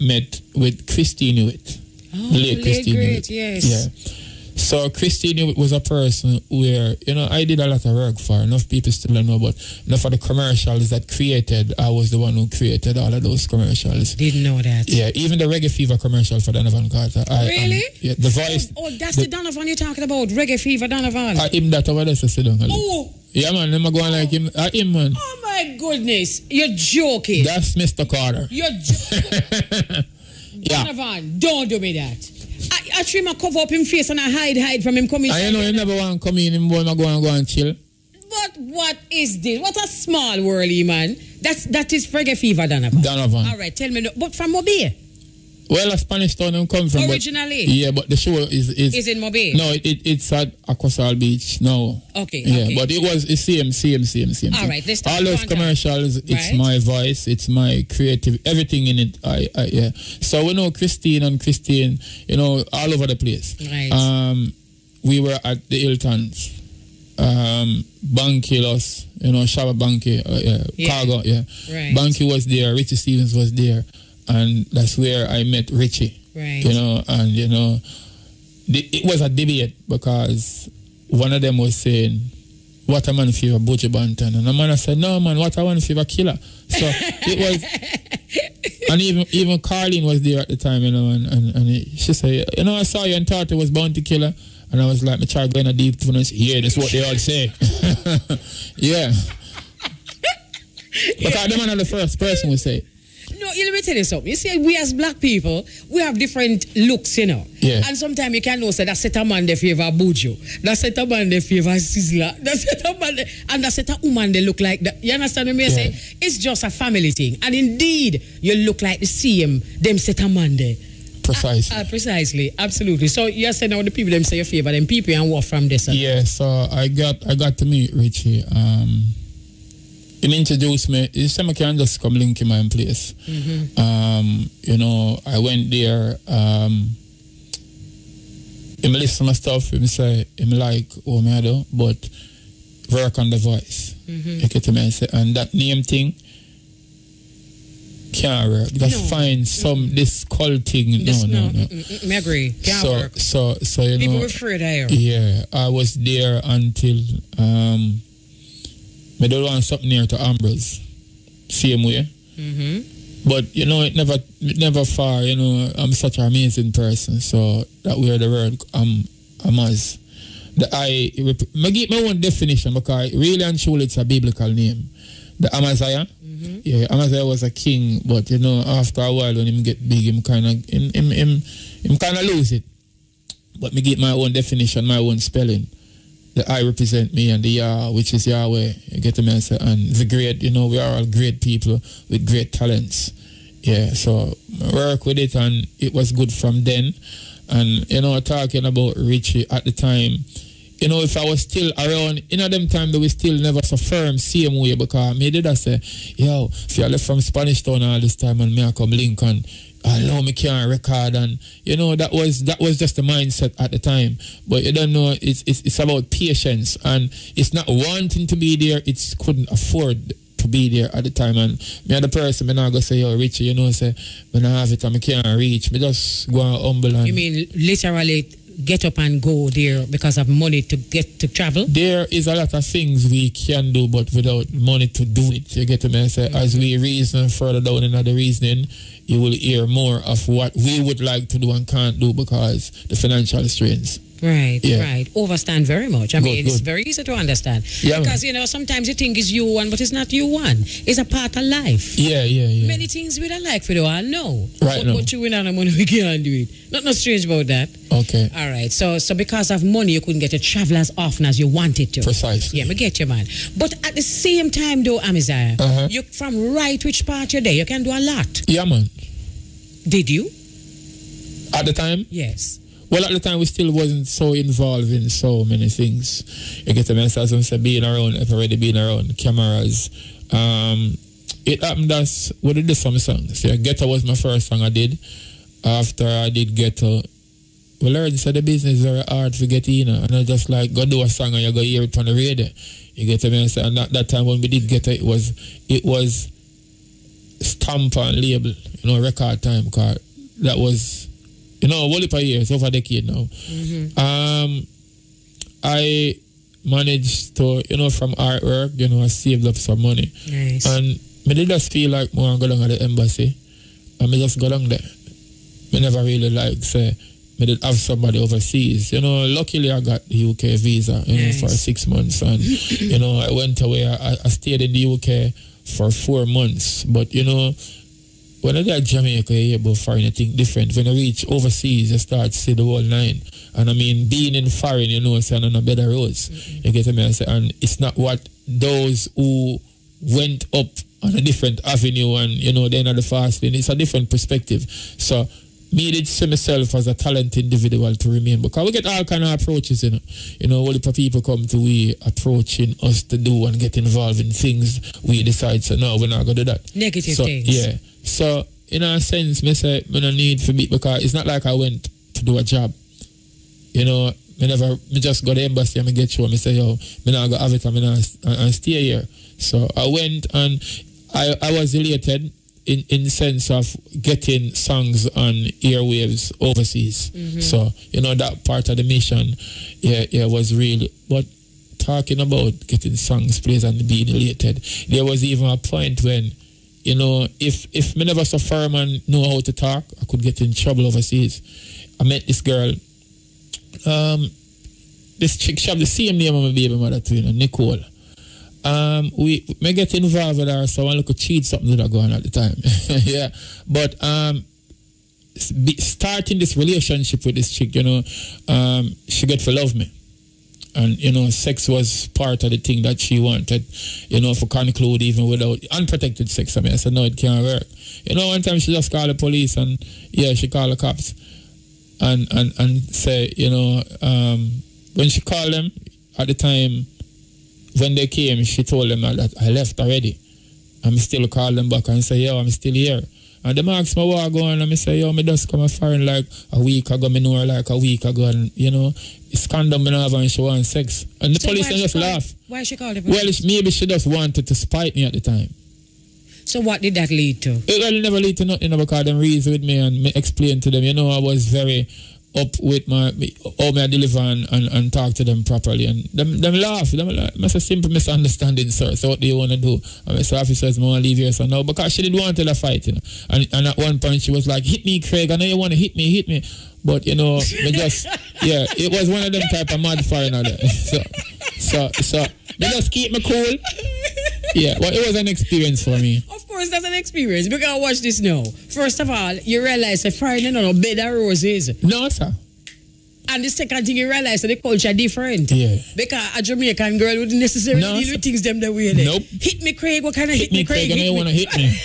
[SPEAKER 1] met with Christine Hewitt.
[SPEAKER 2] Oh, the late Christine Hewitt. Yes.
[SPEAKER 1] Yeah. So Christine Hewitt was a person where, you know, I did a lot of work for. Enough people still don't know, but enough of the commercials that created, I was the one who created all of those commercials.
[SPEAKER 2] Didn't know that.
[SPEAKER 1] Yeah, even the Reggae Fever commercial for Donovan Carter.
[SPEAKER 2] Really?
[SPEAKER 1] Yeah, the voice.
[SPEAKER 2] Oh, that's the Donovan you're talking about, Reggae Fever Donovan.
[SPEAKER 1] Him that over there, so sit down.
[SPEAKER 2] Oh.
[SPEAKER 1] Yeah, man, I'm going like him. Him, man.
[SPEAKER 2] Oh, my goodness. You're joking.
[SPEAKER 1] That's Mr. Carter.
[SPEAKER 2] You're joking. Donovan, don't do me that. I trim my cover up him face and I hide from him coming.
[SPEAKER 1] I know you never want to come in, him boy, go and chill.
[SPEAKER 2] But what is this? What a small worldly man. That is Reggae Fever, Donovan. All right, tell me. But from Mobile?
[SPEAKER 1] Well, a Spanish town I'm come from.
[SPEAKER 2] Originally?
[SPEAKER 1] But the show is
[SPEAKER 2] in Mobile?
[SPEAKER 1] No, it's at Aquasal Beach now.
[SPEAKER 2] Okay.
[SPEAKER 1] Yeah,
[SPEAKER 2] okay.
[SPEAKER 1] but it's same.
[SPEAKER 2] All right, let's
[SPEAKER 1] all those commercials, it's my voice, it's my creative, everything in it. Yeah. So we know Christine, you know, all over the place.
[SPEAKER 2] Right.
[SPEAKER 1] We were at the Hiltons. Banky lost, you know, Shabba Banky, Cargo, yeah.
[SPEAKER 2] Right.
[SPEAKER 1] Banky was there, Richie Stevens was there. And that's where I met Richie.
[SPEAKER 2] Right.
[SPEAKER 1] You know, and you know, it was a debate because one of them was saying, what a man fever Butcher Banton. And the man said, no man, what a man fever killer. So it was, and even Carlene was there at the time, you know, and she said, you know, I saw you and thought it was Bounty Killer. And I was like, me try going a deep tune and say, yeah, that's what they all say. Yeah. Because the man are the first person would say.
[SPEAKER 2] No, let me tell you something. You see, we as black people, we have different looks, you know.
[SPEAKER 1] Yeah.
[SPEAKER 2] And sometimes you can know say that set a man they favor Bujo, that set a man they favor Sizzler, that set a man and that set a woman they look like that. You understand what I say? It's just a family thing. And indeed, you look like the same them set a man there.
[SPEAKER 1] Precisely.
[SPEAKER 2] Precisely, absolutely. So you said now the people them say you favor them people and walk from this.
[SPEAKER 1] Yeah, so I got to meet Richie. Him introduced me. He said I can just come link in my place. You know, I went there. Him listen to my stuff. Him say him like oh me I do, but work on the voice. You get me? And that name thing can't work. Just find some this cult thing. No.
[SPEAKER 2] I agree. Can't work.
[SPEAKER 1] So you
[SPEAKER 2] people
[SPEAKER 1] know.
[SPEAKER 2] People were afraid there.
[SPEAKER 1] Yeah, I was there until I don't want something near to Ambrose. Same way. But you know, it never far. You know, I'm such an amazing person. So that where the word Amaz. I give my own definition because really and truly it's a biblical name. The Amaziyah. Yeah, Amaziyah was a king, but you know, after a while when him get big, him kind of lose it. But me give my own definition, my own spelling. The I represent me and the Yah, which is Yahweh. You get the message. And the great, you know, we are all great people with great talents. Yeah, so I work with it and it was good from then. And, you know, talking about Richie at the time, you know, if I was still around, in them time, they were still never so firm, same way, because me did I say, yo, if you left from Spanish Town all this time and me I come Lincoln, I know me can't record, and you know that was just the mindset at the time. But you don't know, it's about patience, and it's not wanting to be there, it's couldn't afford to be there at the time. And me and the person, me not go say, yo, Richie, you know, say, me not have it and me can't reach. Me just go and humble. And
[SPEAKER 2] you mean literally get up and go there because of money to get to travel? There
[SPEAKER 1] is a lot of things we can do, but without money to do it. You get to me? Say, as we reason further down in the reasoning, you will hear more of what we would like to do and can't do because the financial strains.
[SPEAKER 2] Right, right. Overstand very much. I mean, it's very easy to understand.
[SPEAKER 1] Yeah,
[SPEAKER 2] because, you know, sometimes you think it's you one, but it's not you one. It's a part of life.
[SPEAKER 1] Yeah.
[SPEAKER 2] Many things we don't like for the all know.
[SPEAKER 1] Right now.
[SPEAKER 2] But you win on the money, we can't do it. Nothing strange about that.
[SPEAKER 1] Okay.
[SPEAKER 2] All right. So because of money, you couldn't get to travel as often as you wanted to.
[SPEAKER 1] Precisely.
[SPEAKER 2] Yeah, we get you, man. But at the same time, though, Amaziyah, you from right which part you're there, you can do a lot.
[SPEAKER 1] Yeah, man.
[SPEAKER 2] Did you?
[SPEAKER 1] At the time?
[SPEAKER 2] Yes.
[SPEAKER 1] Well, at the time, we still wasn't so involved in so many things. You get the message, as I said, being around, I've already been around cameras. It happened as, we did some songs. Yeah, Ghetto was my first song I did. After I did Ghetto, well, I already said the business is very hard to get in. And I just like, go do a song and you go hear it on the radio. You get the message. And at that time when we did Ghetto, it was stamp and label, you know, record time. Because that was... You know, a whole heap of years, over a decade now. I managed to, you know, from artwork, you know, I saved up some money.
[SPEAKER 2] Nice.
[SPEAKER 1] And I did just feel like more and go down at the embassy. And I just go down there. I never really like, say, I did have somebody overseas. You know, luckily I got the UK visa, you know, for 6 months. And, you know, I went away. I stayed in the UK for 4 months. But, you know, when I did Jamaica, you're able to find anything different. When I reach overseas, you start to see the whole line. And I mean, being in foreign, you know, it's on a better roads. You get me? And it's not what those who went up on a different avenue and, you know, they're not the fast lane. It's a different perspective. So, me did see myself as a talented individual to remain. Because we get all kind of approaches, you know. You know, all the people come to we approaching us to do and get involved in things. We decide, so no, we're not going to do that.
[SPEAKER 2] Negative things.
[SPEAKER 1] Yeah. So, in a sense, I say, I don't need to be, because it's not like I went to do a job. You know, I just go to the embassy and I get you and I say, yo, I not go have it and stay here. So, I went and I was elated in the sense of getting songs on airwaves overseas. So, you know, that part of the mission, was really, but talking about getting songs played and being elated, there was even a point when, you know, if me never so firm and know how to talk, I could get in trouble overseas. I met this girl, this chick, she have the same name of my baby mother too, you know, Nicole. We may get involved with her, so I want to cheat something that going on at the time. Yeah. But starting this relationship with this chick, you know, she got to love me. And, you know, sex was part of the thing that she wanted, you know, for conclude even without unprotected sex. I mean, I said, no, it can't work. You know, one time she just called the police and, she called the cops and say, you know, when she called them, at the time, when they came, she told them that I left already. I'm still call them back and say, yo, I'm still here. And them ask me where I go and I say, yo, me just come a foreign like a week ago, me know her like a week ago, and you know, it's condom me have and she want sex. And the police just laugh.
[SPEAKER 2] Why she called the police?
[SPEAKER 1] Well, maybe she just wanted to spite me at the time.
[SPEAKER 2] So what did that lead to?
[SPEAKER 1] It never lead to nothing because them reason with me and me explain to them, you know, I was very up with how me I deliver and talk to them properly. And them laugh. Them like, it's a simple misunderstanding, sir. So what do you want to do? And Mr. Officers, I want to leave here. So no, because she didn't want to fight, you know. And at one point she was like, hit me, Craig. I know you want to hit me. But, you know, me just, yeah, it was one of them type of mad foreigner there. So, me just keep me cool. Yeah, well, it was an experience for me.
[SPEAKER 2] Of course, that's an experience. Because watch this now. First of all, you realize a foreigner no bed of roses.
[SPEAKER 1] No, sir.
[SPEAKER 2] And the second thing you realize that the culture different.
[SPEAKER 1] Yeah.
[SPEAKER 2] Because a Jamaican girl wouldn't necessarily deal with things them the way they.
[SPEAKER 1] Nope.
[SPEAKER 2] Hit me, Craig. What kind of hit me, Craig?
[SPEAKER 1] I know you want to hit me.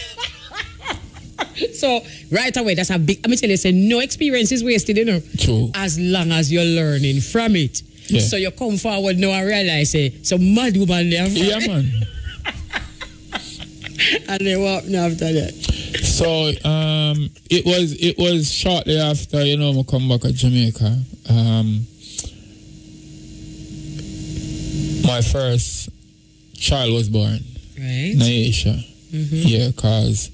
[SPEAKER 2] So, right away, that's a big... I mean, tell you, say, no experience is wasted, you know.
[SPEAKER 1] True.
[SPEAKER 2] As long as you're learning from it.
[SPEAKER 1] Yeah.
[SPEAKER 2] So, you come forward now and realize, say, some mad woman there.
[SPEAKER 1] Yeah, man.
[SPEAKER 2] And they walk now after that.
[SPEAKER 1] So, it was shortly after, you know, I come back to Jamaica. My first child was born.
[SPEAKER 2] Right.
[SPEAKER 1] Naisha.
[SPEAKER 2] Mm-hmm.
[SPEAKER 1] Yeah, because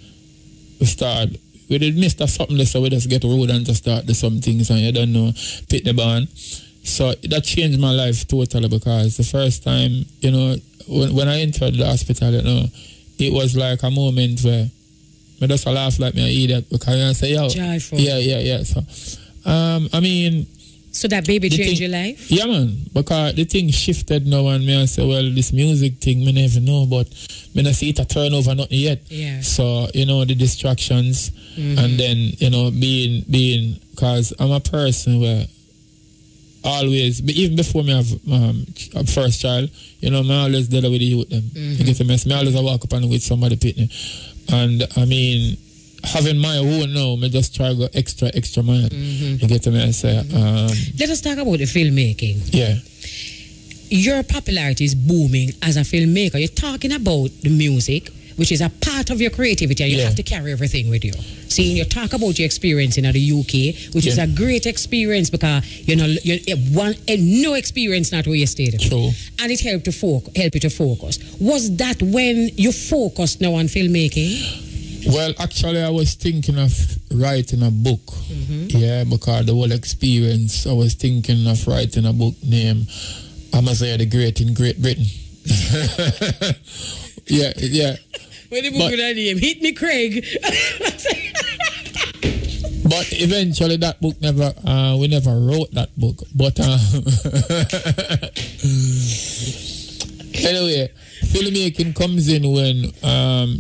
[SPEAKER 1] we did miss something, so we just get road and just start do some things and you don't know, pick the band. So that changed my life totally because the first time, you know, when I entered the hospital, you know, it was like a moment where I just laugh like me an idiot because I say, yo,
[SPEAKER 2] joyful.
[SPEAKER 1] Yeah. So, I mean...
[SPEAKER 2] So that baby changed your life?
[SPEAKER 1] Yeah, man. Because the thing shifted now and me I say, well, this music thing, me never know, but me not see it a turnover nothing yet.
[SPEAKER 2] Yeah.
[SPEAKER 1] So, you know, the distractions and then, you know, being, because I'm a person where always, even before me have a first child, you know, I always deal with the youth them. You get a mess. Me always walk up and with somebody pitney. And I mean, having my own now, I just try to go extra mile. You get to me and say,
[SPEAKER 2] let us talk about the filmmaking.
[SPEAKER 1] Yeah.
[SPEAKER 2] Your popularity is booming as a filmmaker. You're talking about the music, which is a part of your creativity, and you have to carry everything with you. See, you talk about your experience in the UK, which is a great experience because you know no experience not where you stayed.
[SPEAKER 1] True.
[SPEAKER 2] And it help you to focus. Was that when you focused now on filmmaking?
[SPEAKER 1] Well, actually, I was thinking of writing a book. Yeah, because the whole experience, I was thinking of writing a book named Amaziyah the Great in Great Britain. Yeah.
[SPEAKER 2] When the book with that name, Hit Me, Craig.
[SPEAKER 1] But eventually, that book we never wrote that book. But anyway, filmmaking comes in when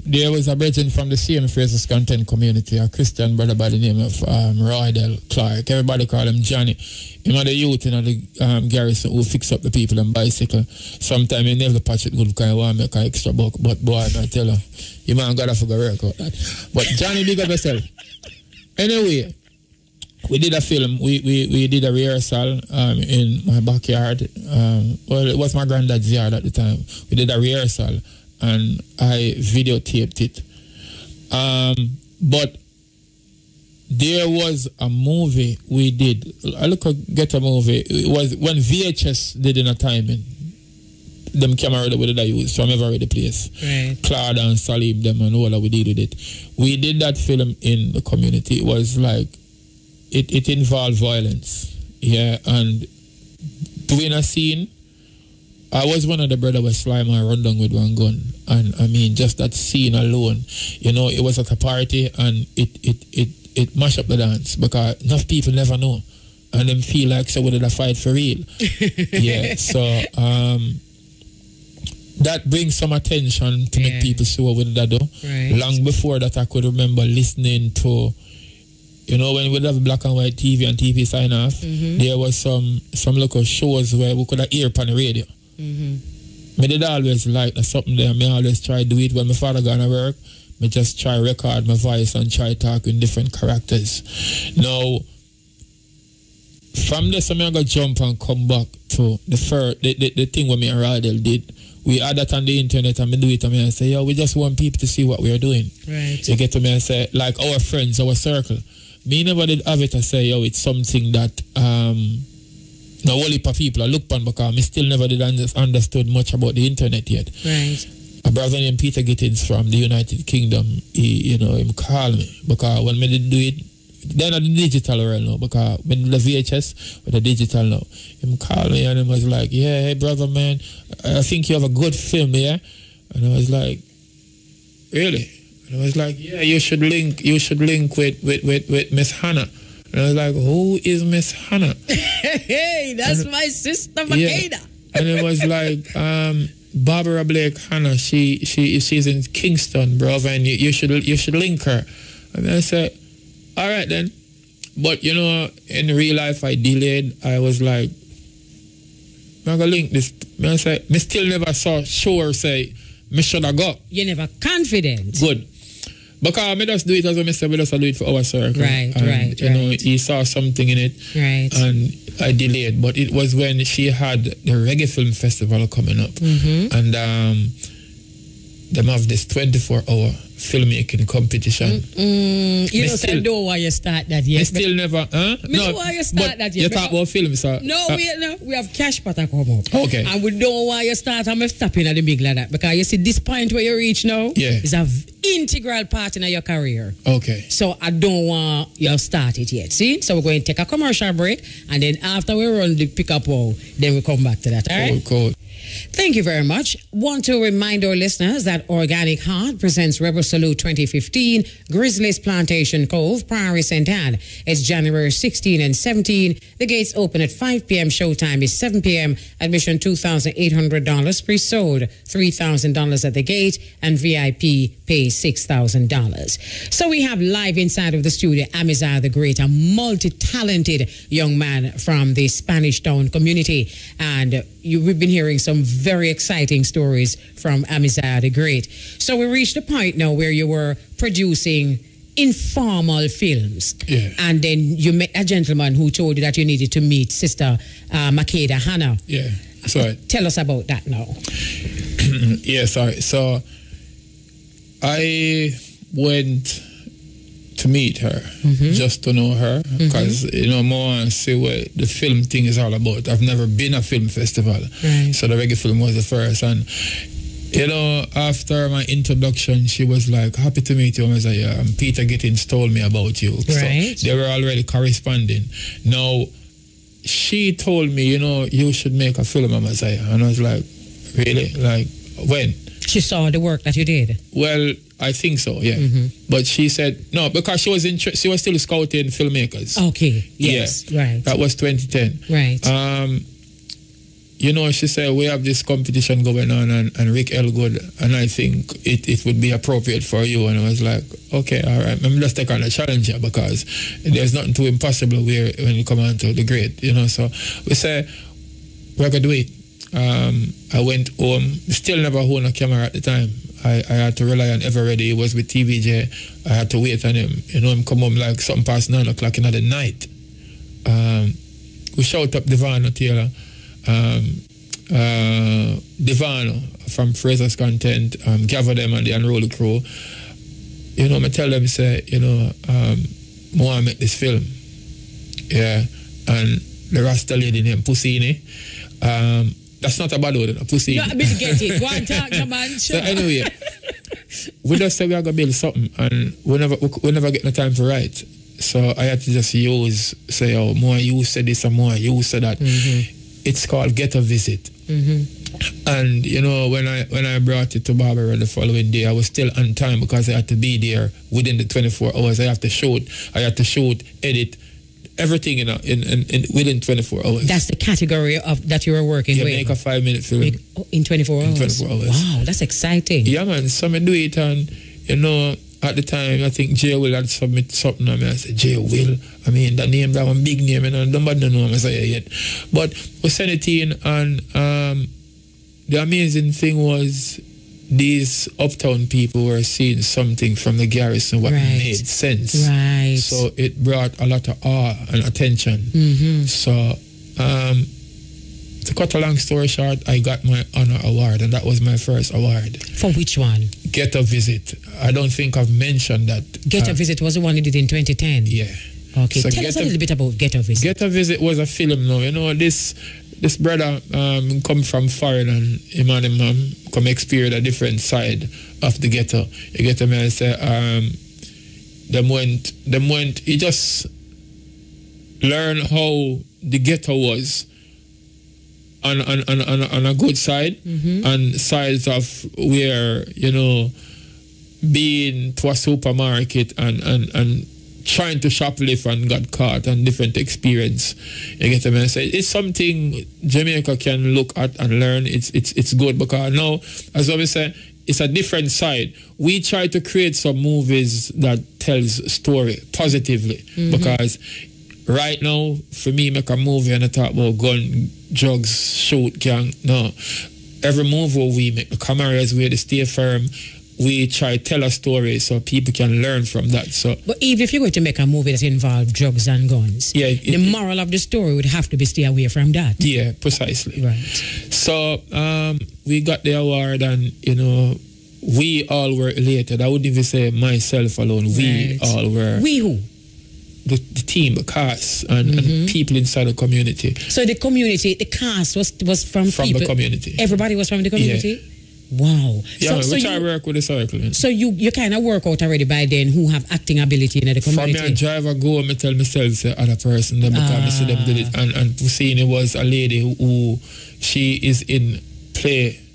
[SPEAKER 1] there was a brethren from the same Fraser Skanking community, a Christian brother by the name of Roydell Clark. Everybody call him Johnny. You know the youth in the garrison who fix up the people on bicycle. Sometimes you never patch it good because you want to make an extra buck. But boy, I tell you, you man got to figure work out that. But Johnny, big up yourself. Anyway, we did a film. We did a rehearsal in my backyard. Well, it was my granddad's yard at the time. We did a rehearsal and I videotaped it. But there was a movie we did. I get a movie. It was when VHS did in a timing. Them camera that we did I use from every place.
[SPEAKER 2] Right.
[SPEAKER 1] Claude and Salim them and all that we did with it. We did that film in the community. It was like it involved violence. Yeah, and doing a scene, I was one of the brothers where slime and run down with one gun. And I mean just that scene alone, you know, it was at a party and it mashed up the dance because enough people never know. And them feel like so we did a fight for real. Yeah. So that brings some attention to make people see what we did do.
[SPEAKER 2] Right.
[SPEAKER 1] Long before that I could remember listening to, you know, when we have black and white TV and TV sign off, there was some local shows where we could hear on the radio. Me did always like something there. Me always try to do it when my father gone to work. Me just try record my voice and try talk in different characters. Now, from this I'm going to jump and come back to to the thing what me and Radel did. We add that on the internet and me do it and I say, yo, we just want people to see what we are doing.
[SPEAKER 2] Right.
[SPEAKER 1] You get to me and say, like our friends, our circle. Me never did have it to say, yo, it's something that no whole heap of people I look upon because me still never did understood much about the internet yet.
[SPEAKER 2] Right.
[SPEAKER 1] A brother named Peter Gittins from the United Kingdom, him called me because when me did do it, they're not the digital world now because when the VHS with the digital now. Him called me and he was like, yeah, hey brother man, I think you have a good film, yeah? And I was like, really? And I was like, yeah, you should link with Miss Hannah. And I was like, who is Miss Hannah?
[SPEAKER 2] Hey, that's my sister Makeda.
[SPEAKER 1] Yeah. And it was like, Barbara Blake Hannah, she's in Kingston, bro, and you should link her. And I said, all right then. But you know, in real life I delayed. I was like, I'm gonna link this. I say, me still never saw sure say me should have go.
[SPEAKER 2] You never confident.
[SPEAKER 1] Good. Because me just do it as I said, we just do it for our circle.
[SPEAKER 2] Right,
[SPEAKER 1] and,
[SPEAKER 2] right.
[SPEAKER 1] You know, he saw something in it.
[SPEAKER 2] Right.
[SPEAKER 1] And I delayed. But it was when she had the Reggae Film Festival coming up.
[SPEAKER 2] Mm-hmm.
[SPEAKER 1] And them have this 24-hour filmmaking competition.
[SPEAKER 2] You don't know why you start that yet.
[SPEAKER 1] I still never,
[SPEAKER 2] No, why you start that yet.
[SPEAKER 1] You talk about films, sir.
[SPEAKER 2] No, we have cash patter come up.
[SPEAKER 1] Okay.
[SPEAKER 2] And we don't know why you start and stopping at the big like that. Because you see this point where you reach now is an integral part in your career.
[SPEAKER 1] Okay.
[SPEAKER 2] So I don't want you to start it yet. See? So we're going to take a commercial break and then after we run the pickup wall, then we come back to that. All right?
[SPEAKER 1] Cool.
[SPEAKER 2] Thank you very much. Want to remind our listeners that Organic Heart presents Rebel Salute 2015, Grizzlies Plantation Cove, Prairie St. Anne. It's January 16 and 17. The gates open at 5 p.m. Showtime is 7 p.m. Admission $2,800. Pre-sold $3,000 at the gate and VIP pays $6,000. So we have live inside of the studio Amaziyah the Great, a multi-talented young man from the Spanish Town community. And we've been hearing some very exciting stories from Amaziyah the Great. So we reached the point now where you were producing informal films.
[SPEAKER 1] Yeah.
[SPEAKER 2] And then you met a gentleman who told you that you needed to meet Sister Makeda Hannah.
[SPEAKER 1] Yeah, sorry.
[SPEAKER 2] Tell us about that now.
[SPEAKER 1] Yeah, sorry. So I went to meet her, just to know her, because you know, more and see what the film thing is all about. I've never been a film festival, so the reggae film was the first. And you know, after my introduction, she was like, "Happy to meet you." I was like, "Yeah." And Peter Gittins told me about you,
[SPEAKER 2] right.
[SPEAKER 1] So they were already corresponding. Now, she told me, you know, you should make a film, Amaziyah, and I was like, "Really? Like when?"
[SPEAKER 2] She saw the work that you did.
[SPEAKER 1] Well, I think so, yeah. But she said no because she was she was still scouting filmmakers.
[SPEAKER 2] Okay. Yes.
[SPEAKER 1] Yeah.
[SPEAKER 2] Right.
[SPEAKER 1] That was 2010.
[SPEAKER 2] Right.
[SPEAKER 1] You know, she said we have this competition going on and Rick Elgood, and I think it would be appropriate for you. And I was like, okay, all right. Let me just take on a challenge here because there's nothing too impossible when you come on to the great, you know. So we said we're gonna do it. I went home, still never owned a camera at the time. I had to rely on Everready. He was with TVJ. I had to wait on him. You know, him come home like something past 9 o'clock in the night. We shout up Devano Taylor. Devano from Fraser's Content, gather them and the Unruly Crew. You know, I tell them, say, you know, I want to make this film. Yeah. And the Rasta lady named Pussini. That's not a bad word, Pussini.
[SPEAKER 2] No, I mean, get it. Go and talk, no man. Sure.
[SPEAKER 1] So anyway, we just said we are going to build something and we never get no time to write. So I had to just say, oh, more you said this and more you said that. It's called Get a Visit. And you know, when I brought it to Barbara the following day, I was still on time because I had to be there within the 24 hours. I had to shoot, edit, everything in within 24 hours.
[SPEAKER 2] That's the category of that you were working with.
[SPEAKER 1] Make a 5-minute film.
[SPEAKER 2] In 24 hours?
[SPEAKER 1] In 24 hours.
[SPEAKER 2] Wow, that's exciting.
[SPEAKER 1] Yeah, man. So I do it, and you know, at the time, I think Jay Will had submit something. I said, Jay Will. I mean, that name, that one big name, and nobody know Amaziyah yet. But we sent it in, and the amazing thing was these uptown people were seeing something from the garrison what made sense.
[SPEAKER 2] Right.
[SPEAKER 1] So it brought a lot of awe and attention. So To cut a long story short, I got my honor award, and that was my first award.
[SPEAKER 2] For which one?
[SPEAKER 1] Ghetto Visit. I don't think I've mentioned that.
[SPEAKER 2] Ghetto Visit was the one you did in 2010?
[SPEAKER 1] Yeah.
[SPEAKER 2] Okay, so tell us a little bit about Ghetto Visit.
[SPEAKER 1] Ghetto Visit was a film now. You know, this brother come from foreign, and him and his mom come experience a different side of the ghetto. You get me? I say, them went, he just learn how the ghetto was on a good side, and sides of where, you know, being to a supermarket and trying to shoplift and got caught, and different experience. You get me? So it's something Jamaica can look at and learn. It's good, because now, as I say, it's a different side. We try to create some movies that tells story positively, because right now, for me, make a movie and I talk about gun, drugs, shoot, gang. No. Every movie we make, the cameras, we stay firm. We try to tell a story so people can learn from that. So,
[SPEAKER 2] but even if you're going to make a movie that involves drugs and guns, the moral of the story would have to be stay away from that.
[SPEAKER 1] Yeah, precisely.
[SPEAKER 2] Right.
[SPEAKER 1] So we got the award, and you know, we all were elated. I wouldn't even say myself alone. Right. We all were.
[SPEAKER 2] We who?
[SPEAKER 1] The team, the cast, and people inside the community.
[SPEAKER 2] So the community, the cast was from people,
[SPEAKER 1] the community.
[SPEAKER 2] Everybody was from the community?
[SPEAKER 1] Yeah.
[SPEAKER 2] Wow.
[SPEAKER 1] Yeah, so I work with the circle.
[SPEAKER 2] So you kind of work out already by then who have acting ability in the community?
[SPEAKER 1] From me, I drive a go, I tell myself, say, other person, then because I see them did it. And Pusini was a lady who she is in plays.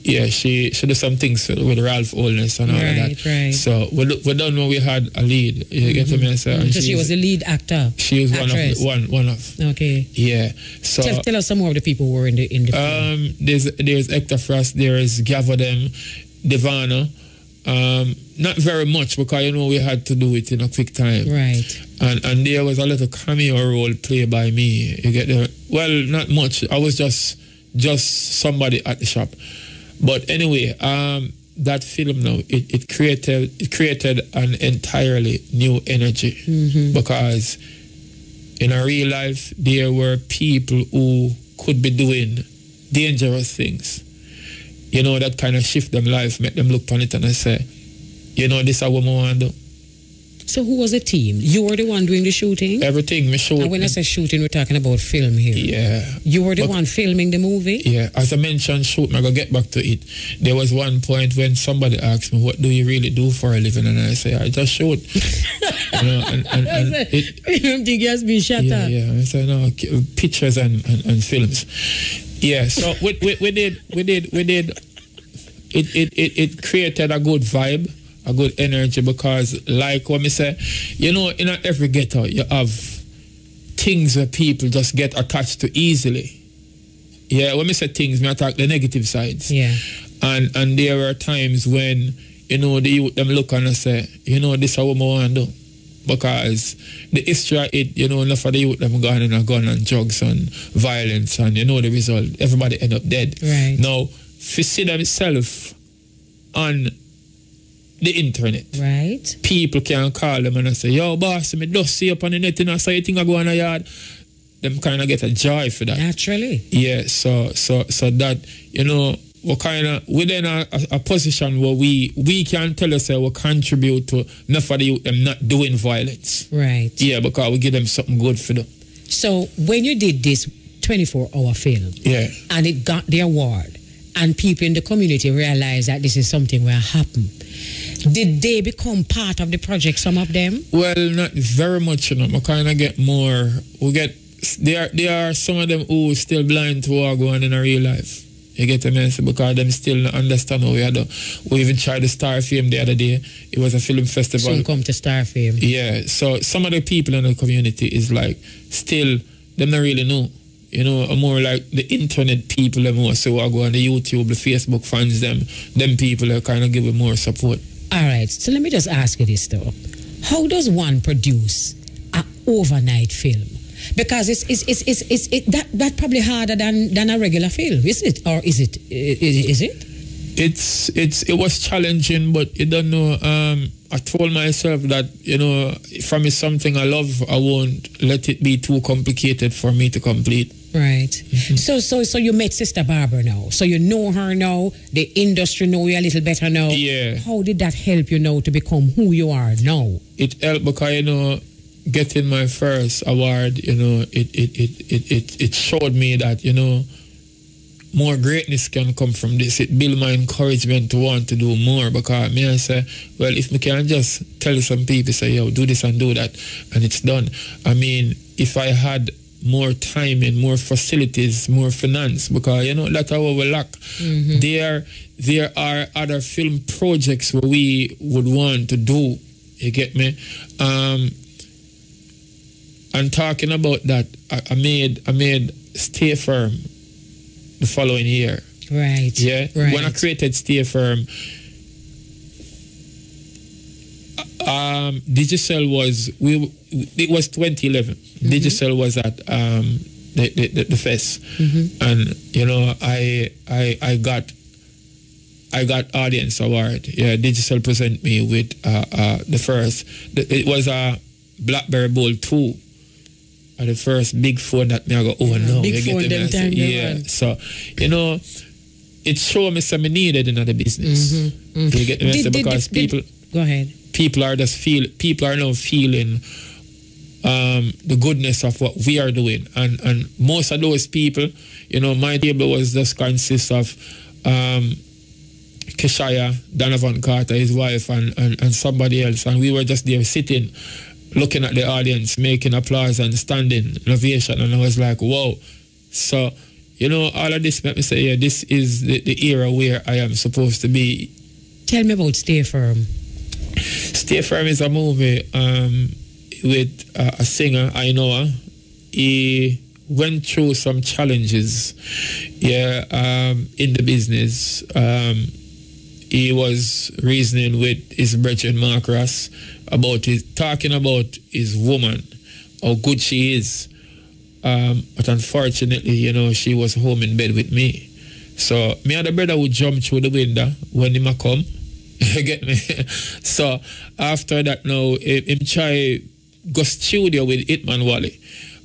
[SPEAKER 1] Yeah, she does some things with Ralph Oldness and all of that.
[SPEAKER 2] Right.
[SPEAKER 1] So we don't know we had a lead. You get me? So
[SPEAKER 2] she was a lead actor.
[SPEAKER 1] She was one of.
[SPEAKER 2] Okay.
[SPEAKER 1] Yeah. So
[SPEAKER 2] tell us some more of the people who were in the film.
[SPEAKER 1] There's Hector Frost, there's Gavodem, Devana. Not very much, because you know we had to do it in a quick time.
[SPEAKER 2] Right.
[SPEAKER 1] And there was a little cameo role played by me. You get the, well, not much. I was just somebody at the shop. But anyway, that film now, it created an entirely new energy, because in a real life there were people who could be doing dangerous things. You know, that kind of shift them life, make them look on it and I say, you know, this is what I want to do.
[SPEAKER 2] So who was the team? You were the one doing the shooting?
[SPEAKER 1] Everything, me shooting.
[SPEAKER 2] And when I say shooting, we're talking about film here.
[SPEAKER 1] Yeah.
[SPEAKER 2] You were the one filming the movie?
[SPEAKER 1] Yeah. As I mentioned, shooting, I'm going to get back to it. There was one point when somebody asked me, what do you really do for a living? And I say, I just shoot. You know,
[SPEAKER 2] you don't think he has been shot at?
[SPEAKER 1] Yeah. I say, no, pictures and films. Yeah. So we did. It created a good vibe, a good energy, because like what me say, you know, in every ghetto you have things that people just get attached to easily. Yeah, when me say things, me attack the negative sides.
[SPEAKER 2] Yeah.
[SPEAKER 1] And there were times when, you know, the youth them look and say, you know, this is what I want to do. Because the history of it, you know, enough of the youth them gone in a gun and drugs and violence, and you know the result, everybody end up dead.
[SPEAKER 2] Right.
[SPEAKER 1] Now, if you see themselves on the internet,
[SPEAKER 2] right,
[SPEAKER 1] people can call them and say, yo, boss, me just see up on the net and I say you think I go on a yard. Them kind of get a joy for that.
[SPEAKER 2] Naturally.
[SPEAKER 1] Yeah, so that, you know, we're in a position where we can tell us we contribute to enough of the youth them not doing violence.
[SPEAKER 2] Right.
[SPEAKER 1] Yeah, because we give them something good for them.
[SPEAKER 2] So when you did this 24-hour film,
[SPEAKER 1] yeah,
[SPEAKER 2] and it got the award, and people in the community realized that this is something will happen, did they become part of the project, some of them?
[SPEAKER 1] Well, not very much, you know. I kind of get more. There are some of them who still blind to what going on in a real life. You get the message, because them still not understand how we had. We even tried the Star Fame the other day. It was a film festival.
[SPEAKER 2] Soon come to Star Fame.
[SPEAKER 1] Yeah, so some of the people in the community is like, still, them not really know. You know, more like the internet people, them more. So I go on the YouTube, the Facebook fans, them people are kind of giving more support.
[SPEAKER 2] All right, so let me just ask you this though. How does one produce an overnight film? Because that probably harder than a regular film, is it? Or is it?
[SPEAKER 1] It was challenging, but you don't know I told myself that, you know, if it's something I love, I won't let it be too complicated for me to complete.
[SPEAKER 2] Right. So you met Sister Barbara now. So you know her now. The industry know you a little better now.
[SPEAKER 1] Yeah.
[SPEAKER 2] How did that help you now to become who you are now?
[SPEAKER 1] It helped because, you know, getting my first award, you know, it showed me that, you know, more greatness can come from this. It built my encouragement to want to do more, because me I say, well, if me can just tell some people, say, yo, do this and do that, and it's done. I mean, if I had more time and more facilities, more finance, because, you know, that's what we lack. There are other film projects where we would want to do. You get me? And talking about that, I made Stay Firm the following year.
[SPEAKER 2] Right.
[SPEAKER 1] Yeah.
[SPEAKER 2] Right.
[SPEAKER 1] When I created Stay Firm, Digicel was it was 2011. Digicel was at the fest, and you know I got audience award. Yeah, Digicel present me with the first. It was a BlackBerry Bold 2. The first big phone that me I go, oh no,
[SPEAKER 2] big phone them time.
[SPEAKER 1] Yeah, so you know, it showed me some needed in the business. You get the message, because people.
[SPEAKER 2] Go ahead.
[SPEAKER 1] People are now feeling the goodness of what we are doing, and most of those people, you know, my table was just consists of Keshaya, Donovan Carter, his wife, and somebody else, and we were just there sitting, looking at the audience, making applause and standing ovation, and I was like, wow. So, you know, all of this made me say, yeah, this is the era where I am supposed to be.
[SPEAKER 2] Tell me about Stay Firm.
[SPEAKER 1] Stay Firm is a movie with a singer, I know. He went through some challenges, in the business. He was reasoning with his brethren Mark Ross about talking about his woman, how good she is. But unfortunately, you know, she was home in bed with me. So me and the brother would jump through the window when he come. You get me? So after that now, him try go studio with Hitman Wally.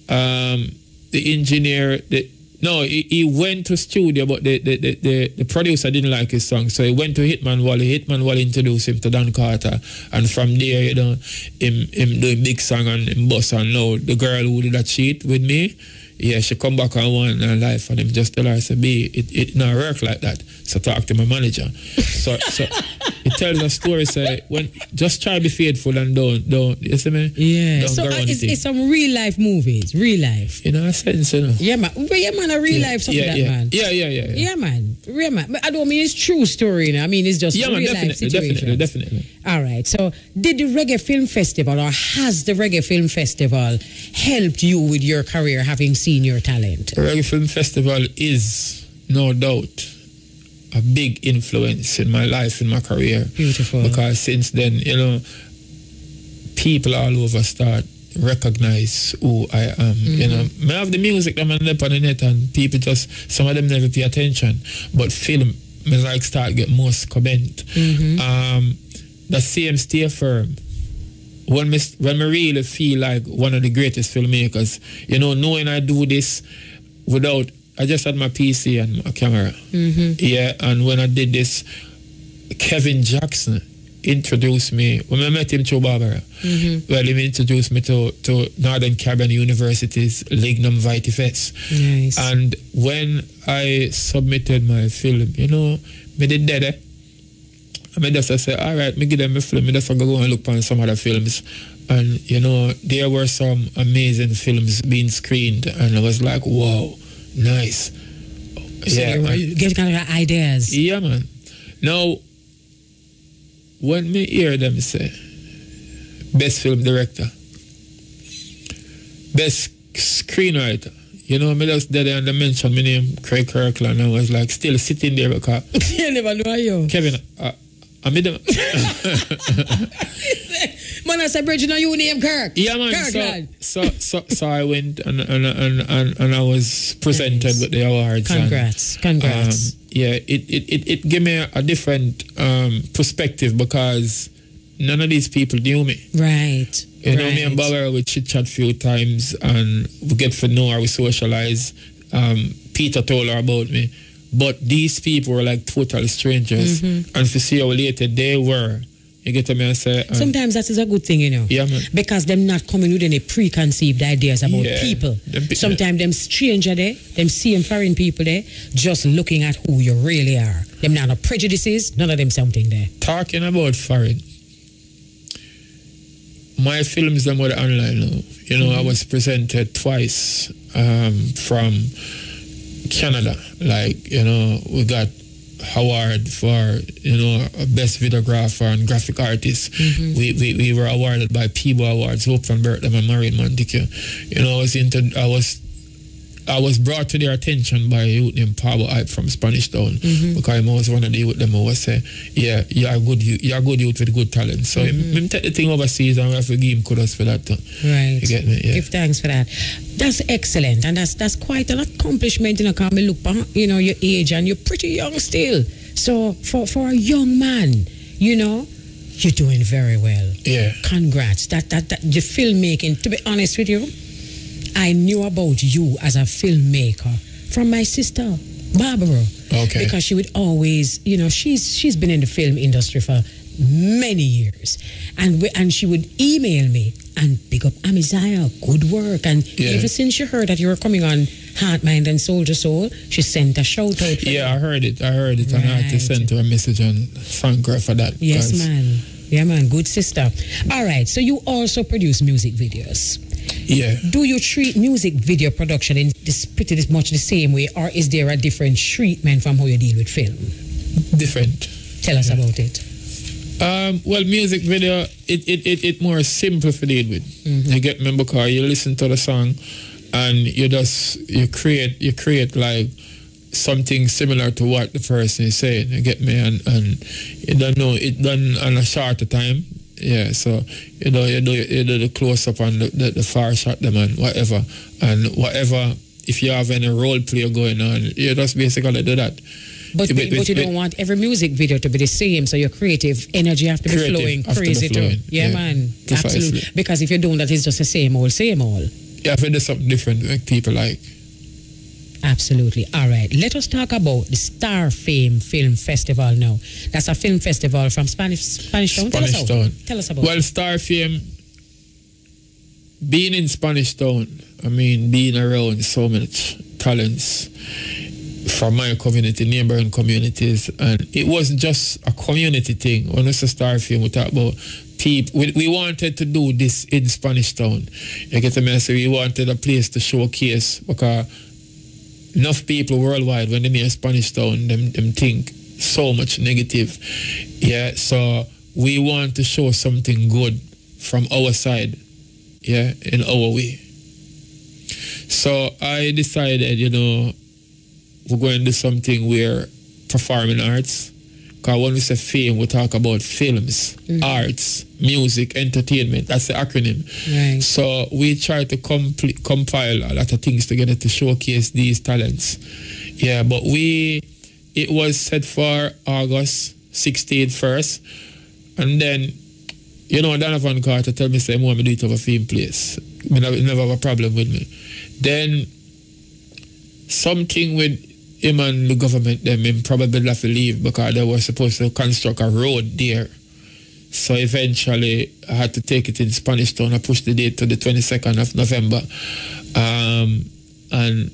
[SPEAKER 1] The engineer, he went to studio, but the producer didn't like his song, so he went to Hitman Wally. Hitman Wally introduced him to Don Carter, and from there, you know, him doing big song and him boss. And now the girl who did that cheat with me, yeah, she come back on one life, and him just tell her, say, B, it not work like that. So talk to my manager. So he tells a story, say, when just try to be faithful and don't you see me?
[SPEAKER 2] Yeah. Don't so it's some real life movies, real life.
[SPEAKER 1] You know, I sense, you know.
[SPEAKER 2] Yeah, man. Yeah, man, a real life something man.
[SPEAKER 1] Yeah.
[SPEAKER 2] Yeah, man. Real man. But I don't mean it's true story, you know. I mean it's just real life situation.
[SPEAKER 1] Definitely.
[SPEAKER 2] All right. So did the Reggae Film Festival, or has the Reggae Film Festival helped you with your career, having seen your talent?
[SPEAKER 1] The Reggae Film Festival is no doubt a big influence in my life, in my career.
[SPEAKER 2] Beautiful.
[SPEAKER 1] Because since then, you know, people all over start recognize who I am. You know, I have the music that I'm up on the net, and people just, some of them never pay attention. But film, me like start get most comment. The same Stay Firm. When me really feel like one of the greatest filmmakers, you know, knowing I do this without, I just had my PC and my camera. Yeah, and when I did this, Kevin Jackson introduced me, when I met him through Barbara, well, he introduced me to Northern Caribbean University's Lignum Vitae Fest.
[SPEAKER 2] Nice.
[SPEAKER 1] And when I submitted my film, you know, me did that. I just say, all right, me give them a film, I just go and look on some other films. And, you know, there were some amazing films being screened, and I was like, wow, nice.
[SPEAKER 2] So you get kind of ideas.
[SPEAKER 1] Yeah, man. Now, when me hear them say, best film director, best screenwriter, you know, me just there and they mentioned my name, Craig Kirkland, and I was like, still sitting there because...
[SPEAKER 2] You never know you.
[SPEAKER 1] Kevin, I made them...
[SPEAKER 2] Man, I said, Bridget, you name Kirk.
[SPEAKER 1] Yeah, man.
[SPEAKER 2] Kirkland.
[SPEAKER 1] So I went and I was presented with the awards.
[SPEAKER 2] Congrats.
[SPEAKER 1] Yeah, it gave me a different perspective, because none of these people knew me.
[SPEAKER 2] Right.
[SPEAKER 1] You know, me and Barbara we chit chat few times and we get to know her, we socialize. Peter told her about me. But these people were like total strangers. And to see how later they were, you get to me and say...
[SPEAKER 2] sometimes that is a good thing, you know.
[SPEAKER 1] Yeah, man.
[SPEAKER 2] Because them not coming with any preconceived ideas about people. Sometimes them stranger there, them seeing foreign people there, just looking at who you really are. Them not no prejudices, none of them something there.
[SPEAKER 1] Talking about foreign, my films them were online now. You know, I was presented twice from Canada. Like, you know, we got award for, you know, best videographer and graphic artist. We were awarded by Peebo Awards, Hope van Bertram and Marion Montague. You know, I was brought to their attention by a youth named Pablo Hype from Spanish Town, because I was one of the youth them who was say, yeah, you're a good youth with good talent. So I take the thing overseas and we have to give him kudos for that too.
[SPEAKER 2] Right.
[SPEAKER 1] You get me? Yeah.
[SPEAKER 2] Give thanks for that. That's excellent, and that's quite an accomplishment, you know, come look back, you know, your age, and you're pretty young still. So for a young man, you know, you're doing very well.
[SPEAKER 1] Yeah.
[SPEAKER 2] Congrats. That the filmmaking, to be honest with you, I knew about you as a filmmaker from my sister, Barbara.
[SPEAKER 1] Okay.
[SPEAKER 2] Because she would always, you know, she's been in the film industry for many years. And she would email me and pick up Amaziyah, good work. And ever since she heard that you were coming on Heart, Mind and Soul to Soul, she sent a shout out for you.
[SPEAKER 1] I heard it. Right. And I had to send her a message and thank her for that.
[SPEAKER 2] Yes, man. Yeah, man. Good sister. All right. So you also produce music videos.
[SPEAKER 1] Yeah.
[SPEAKER 2] Do you treat music video production in pretty much the same way, or is there a different treatment from how you deal with film?
[SPEAKER 1] Different.
[SPEAKER 2] Tell us about it.
[SPEAKER 1] Well, music video, it more simple to deal with. You get me, because you listen to the song and you create like something similar to what the person is saying. You get me, and you don't know it done on a shorter time. Yeah, so you do the close up and the far shot them and whatever, if you have any role play going on, you just basically do that.
[SPEAKER 2] But you don't want every music video to be the same, so your creative energy have to be flowing crazy too. Yeah, man.
[SPEAKER 1] Precisely.
[SPEAKER 2] Absolutely. Because if you're doing that, it's just the same old.
[SPEAKER 1] Yeah, if you do something different, like people like.
[SPEAKER 2] Absolutely. All right. Let us talk about the Star Fame Film Festival now. That's a film festival from Spanish Town. Tell us about it.
[SPEAKER 1] Well, Star Fame, being in Spanish Town, I mean, being around so much talents from my community, neighboring communities, and it wasn't just a community thing. When it's a Star Fame, we talk about people. We wanted to do this in Spanish Town. You get the message? We wanted a place to showcase, because enough people worldwide, when they hear Spanish Town, them think so much negative. Yeah, so we want to show something good from our side, yeah, in our way. So I decided, you know, we're going to do something where performing arts, because when we say fame, we talk about films, arts, music, entertainment. That's the acronym.
[SPEAKER 2] Right.
[SPEAKER 1] So we try to compile a lot of things together to showcase these talents. Yeah, but it was set for August 16th first. And then, you know, Donovan Carter tell me, say, I want to do it over Fame Place. I never have a problem with me. Then something with him and the government, him probably have to leave, because they were supposed to construct a road there. So eventually I had to take it in Spanish Town. I pushed the date to the 22nd of November. And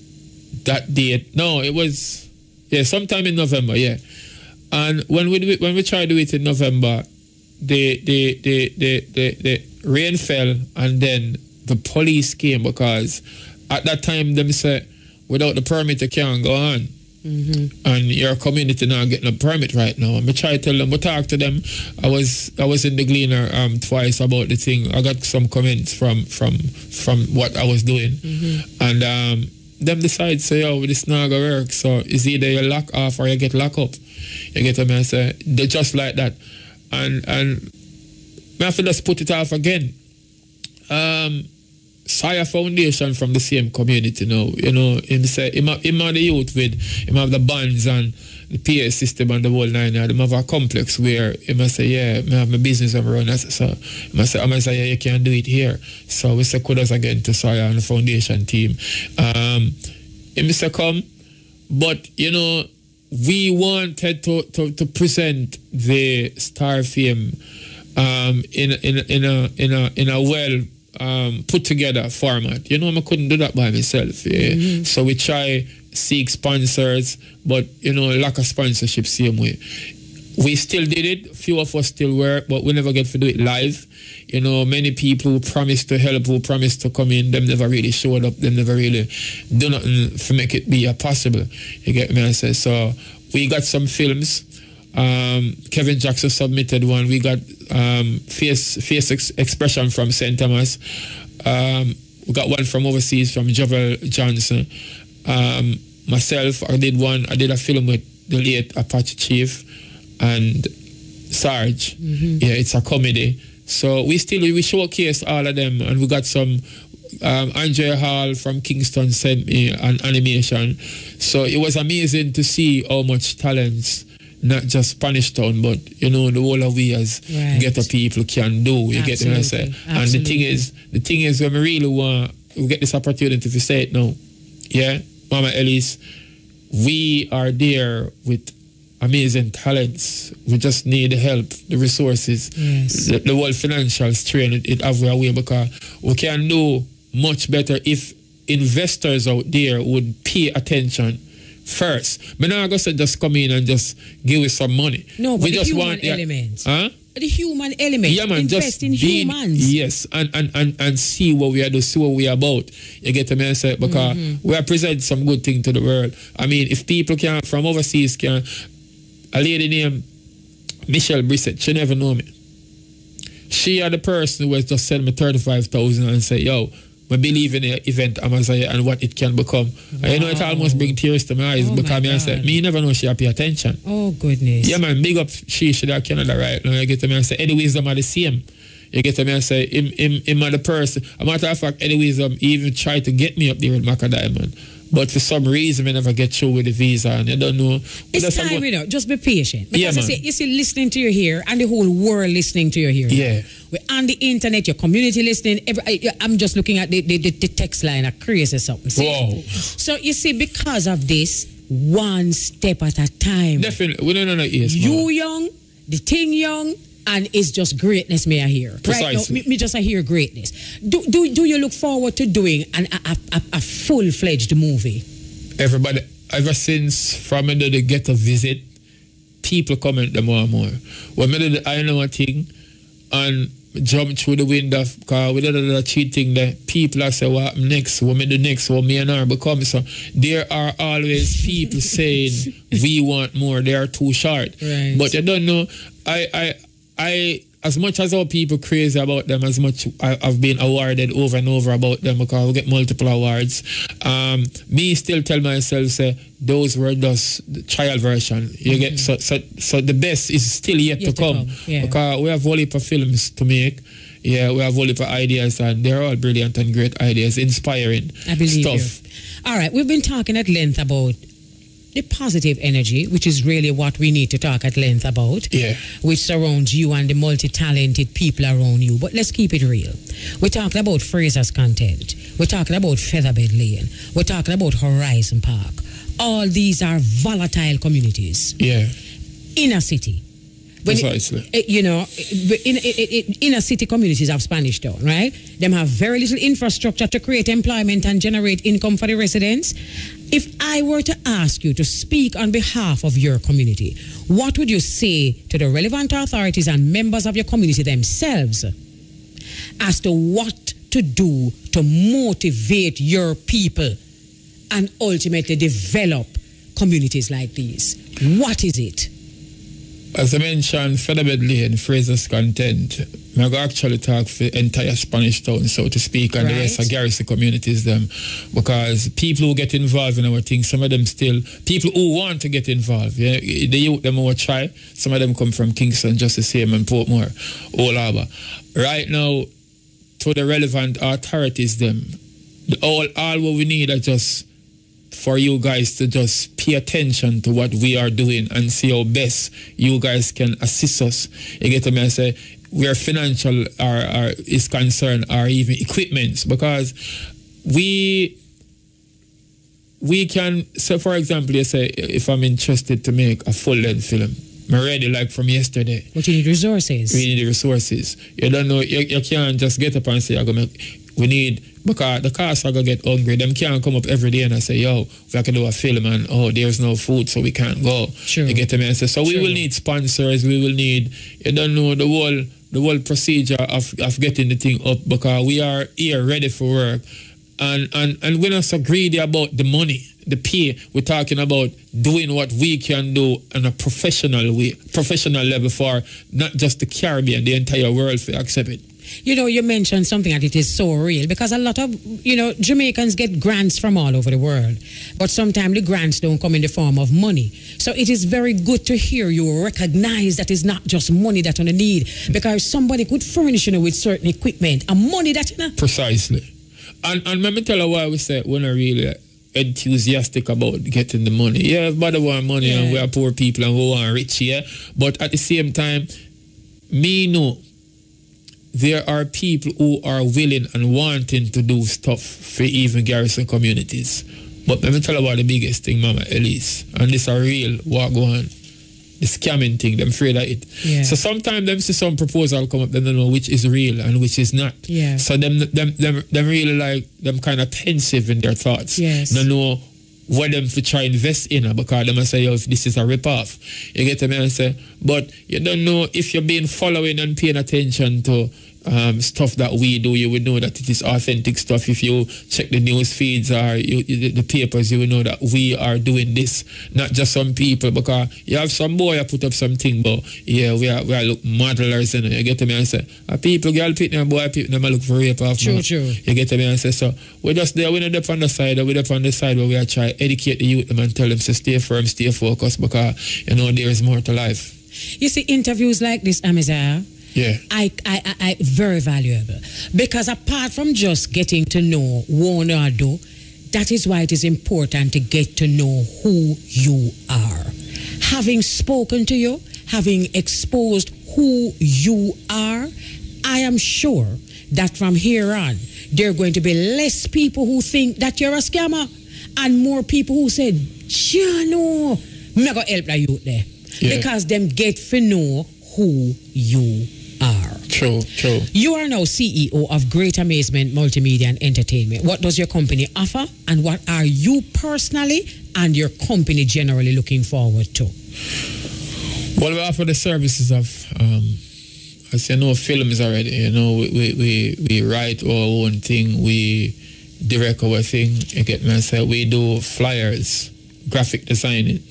[SPEAKER 1] that date, it was sometime in November, yeah. And when we tried to do it in November, the rain fell, and then the police came, because at that time them said, without the permit you can't go on. And your community not getting a permit right now. And I try to tell them, I talk to them. I was in the Gleaner twice about the thing. I got some comments from what I was doing. And them decide, say, yo, this not gonna work. So it's either you lock off or you get locked up. You get what I say? They're just like that. And I have to just put it off again. Saya Foundation from the same community now, you know, him say him have the youth with him have the bands, and the PA system and the whole nine yards. They have a complex where you must say, yeah, I have my business I'm running. So you must say, Amaziyah, you can't do it here. So we say kudos again to Sawyer and the foundation team. It must come, but you know, we wanted to present the Star Fame in a well put together format. You know, I couldn't do that by myself. Yeah? So we try seek sponsors, but you know, lack of sponsorship same way. We still did it. Few of us still work, but we never get to do it live. You know, many people who promised to help, who promised to come in, them never really showed up. Them never really do nothing to make it be possible. You get me? I say so. We got some films. Kevin Jackson submitted one. We got face expression from St. Thomas. We got one from overseas from Jovel Johnson. Myself, I did a film with the late Apache Chief and Sarge. Yeah, it's a comedy. So we showcase all of them, and we got some. Andrea Hall from Kingston sent me an animation. So it was amazing to see how much talents, not just Spanish Town, but you know, the whole of we as ghetto people can do. You get what I say? And the thing is when we really we get this opportunity to say it now. Yeah, Mama Elise, we are there with amazing talents. We just need the help, the resources, the whole financial strain. It have a way, because we can do much better if investors out there would pay attention first. But now I go say just come in and just give us some money.
[SPEAKER 2] No, but
[SPEAKER 1] we
[SPEAKER 2] the
[SPEAKER 1] just
[SPEAKER 2] human
[SPEAKER 1] want
[SPEAKER 2] element.
[SPEAKER 1] The
[SPEAKER 2] human element.
[SPEAKER 1] Yeah, man,
[SPEAKER 2] invest in humans.
[SPEAKER 1] Yes, and see what we are doing, see what we are about. You get me? I say, because we are present some good thing to the world. I mean, if people can from overseas can, a lady named Michelle Brissett, she never know me. She are the person who has just sent me 35,000 and say, yo, we believe in the event Amaziyah and what it can become. Wow. And you know, it almost brings tears to my eyes, because I said, me never know she pay attention.
[SPEAKER 2] Oh, goodness.
[SPEAKER 1] Yeah, man, big up she there Canada right now. You get to me and say, Eddie Wisdom are the same. You get to me and say, him are the person. A matter of fact, Eddie Wisdom even tried to get me up there with Maca Diamond. But for some reason, we never get through with the visa, and you don't know.
[SPEAKER 2] It's time, you know. Just be patient. Because you see, listening to you here, and the whole world listening to you here.
[SPEAKER 1] Yeah.
[SPEAKER 2] We're on the internet, your community listening. I'm just looking at the text line, crazy something. See?
[SPEAKER 1] Wow.
[SPEAKER 2] So you see, because of this, one step at a time.
[SPEAKER 1] Definitely. We don't know yes,
[SPEAKER 2] you young, the thing young, and it's just greatness may I hear.
[SPEAKER 1] Precisely.
[SPEAKER 2] Right now, me just I hear greatness. Do you look forward to doing a full-fledged movie?
[SPEAKER 1] Everybody, ever since from the get a visit, people comment them more and more. When I did the I know a thing and jump through the window, because we did a cheating there, people are saying, what next? What me do next? What me and her become? So there are always people saying, we want more, they are too short.
[SPEAKER 2] Right.
[SPEAKER 1] But you don't know, I as much as our people crazy about them, as much I've been awarded over and over about them, because we get multiple awards. Me still tell myself, say, those were just the trial version. You get so the best is still yet to come.
[SPEAKER 2] Yeah.
[SPEAKER 1] Because we have a whole heap of films to make. Yeah, we have a whole heap of ideas, and they're all brilliant and great ideas, inspiring stuff.
[SPEAKER 2] You. All right, we've been talking at length about the positive energy, which is really what we need to talk at length about, which surrounds you and the multi-talented people around you. But let's keep it real. We're talking about Fraser's Content. We're talking about Featherbed Lane. We're talking about Horizon Park. All these are volatile communities.
[SPEAKER 1] Yeah.
[SPEAKER 2] In a city.
[SPEAKER 1] Precisely.
[SPEAKER 2] Inner city communities have Spanish Town, right? Them have very little infrastructure to create employment and generate income for the residents. If I were to ask you to speak on behalf of your community, what would you say to the relevant authorities and members of your community themselves as to what to do to motivate your people and ultimately develop communities like these? What is it?
[SPEAKER 1] As I mentioned, Featherbed Lane, Fraser's Content, I go actually talk for the entire Spanish Town, so to speak, and the rest of garrison communities, them, because people who get involved in our things, some of them still, people who want to get involved, yeah, the youth, them will try, some of them come from Kingston, just the same, and Portmore, Old Harbour. Right now, to the relevant authorities, them, all what we need are just for you guys to just pay attention to what we are doing and see how best you guys can assist us. You get me? I say, where financial is concerned, or even equipments, because we can, so for example, you say, if I'm interested to make a full-length film, I'm ready like from yesterday.
[SPEAKER 2] But you need resources.
[SPEAKER 1] We need the resources. You don't know, you can't just get up and say, we need, because the cars are going to get hungry. Them can't come up every day and I say, yo, we have to do a film and there's no food, so we can't go.
[SPEAKER 2] True.
[SPEAKER 1] You get me? And say, so we will need sponsors, we will need, you don't know, the whole procedure of getting the thing up, because we are here ready for work. And we're not so greedy about the money, the pay. We're talking about doing what we can do on a professional level for not just the Caribbean, the entire world to accept it.
[SPEAKER 2] You know, you mentioned something that it is so real, because a lot of, Jamaicans get grants from all over the world, but sometimes the grants don't come in the form of money. So it is very good to hear you recognize that it's not just money that you need, because somebody could furnish you with certain equipment and money that
[SPEAKER 1] Precisely. And let me tell you why we say we're not really enthusiastic about getting the money. Yeah, everybody want money and we are poor people and we want rich, yeah. But at the same time, me know there are people who are willing and wanting to do stuff for even garrison communities. But let me tell you about the biggest thing, Mama Elise. And this is real what go on. The scamming thing, them afraid of it.
[SPEAKER 2] Yeah.
[SPEAKER 1] So sometimes them see some proposal come up, they don't know which is real and which is not.
[SPEAKER 2] Yeah.
[SPEAKER 1] So them really like, them kind of pensive in their thoughts.
[SPEAKER 2] Yes.
[SPEAKER 1] They know what them to try invest in, because them say, yo, if this is a rip-off. You get me? And say, but you don't know if you're being following and paying attention to stuff that we do, you would know that it is authentic stuff. If you check the news feeds or the papers, you will know that we are doing this, not just some people, because you have some boy I put up something, but yeah, we are look modelers, and you get me? And say, people, girl, pick them, boy, pick them, I look for rape off.
[SPEAKER 2] True.
[SPEAKER 1] You get me? And say, so we're just there, we're not up on the side, we're up on the side where we are trying to educate the youth and tell them to stay firm, stay focused, because there is more to life.
[SPEAKER 2] You see, interviews like this, Amaziyah,
[SPEAKER 1] yeah,
[SPEAKER 2] I very valuable, because apart from just getting to know one or do, that is why it is important to get to know who you are. Having spoken to you, having exposed who you are, I am sure that from here on, there are going to be less people who think that you're a scammer, and more people who said, no, I'm going to help the youth there. Yeah. Because them get to know who you are.
[SPEAKER 1] True.
[SPEAKER 2] You are now CEO of Great Amazement Multimedia and Entertainment. What does your company offer, and what are you personally and your company generally looking forward to?
[SPEAKER 1] Well, we offer the services of, as you know, films already. We write our own thing, we direct our thing. You get me? So we do flyers, graphic designing,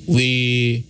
[SPEAKER 1] we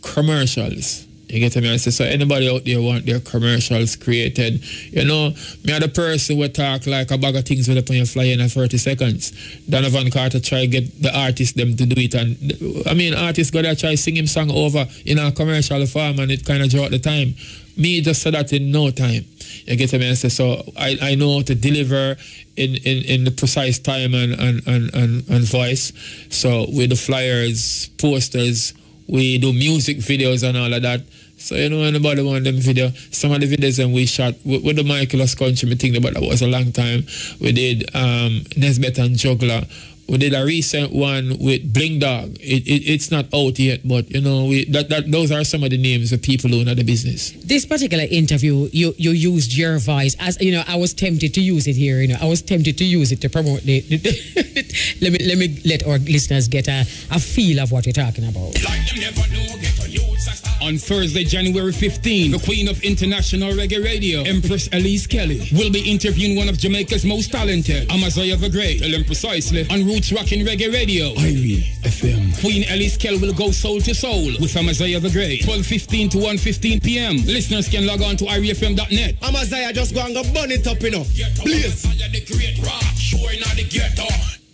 [SPEAKER 1] commercials. You get me? I say, so anybody out there want their commercials created, me are the person who talk like a bag of things with up on your flyer in 30 seconds. Donovan Carter try get the artist them to do it, and artists gotta try sing him song over in a commercial form, and it kind of draw out the time. Me just said that in no time. You get me? I say, so I know how to deliver in the precise time and voice. So with the flyers, posters, we do music videos and all of that. So, anybody want them video, some of the videos and we shot with the Michael's Country, me think about that was a long time. We did Nesbeth and Juggler. We did a recent one with Bling Dog. It's not out yet, but those are some of the names of people who know the business.
[SPEAKER 2] This particular interview, you used your voice as I was tempted to use it here. I was tempted to use it to promote the let me let our listeners get a feel of what you're talking about.
[SPEAKER 3] On Thursday, January 15, the Queen of International Reggae Radio, Empress Elise Kelly, will be interviewing one of Jamaica's most talented, Amaziyah the Great, tell them precisely, on Roots Rockin' Reggae Radio, Irie FM. Queen Elise Kelly will go soul to soul with Amaziyah the Great, 12:15 to 1:15 p.m. Listeners can log on to iriefm.net.
[SPEAKER 4] Amaziyah just go and go burn it up, Please.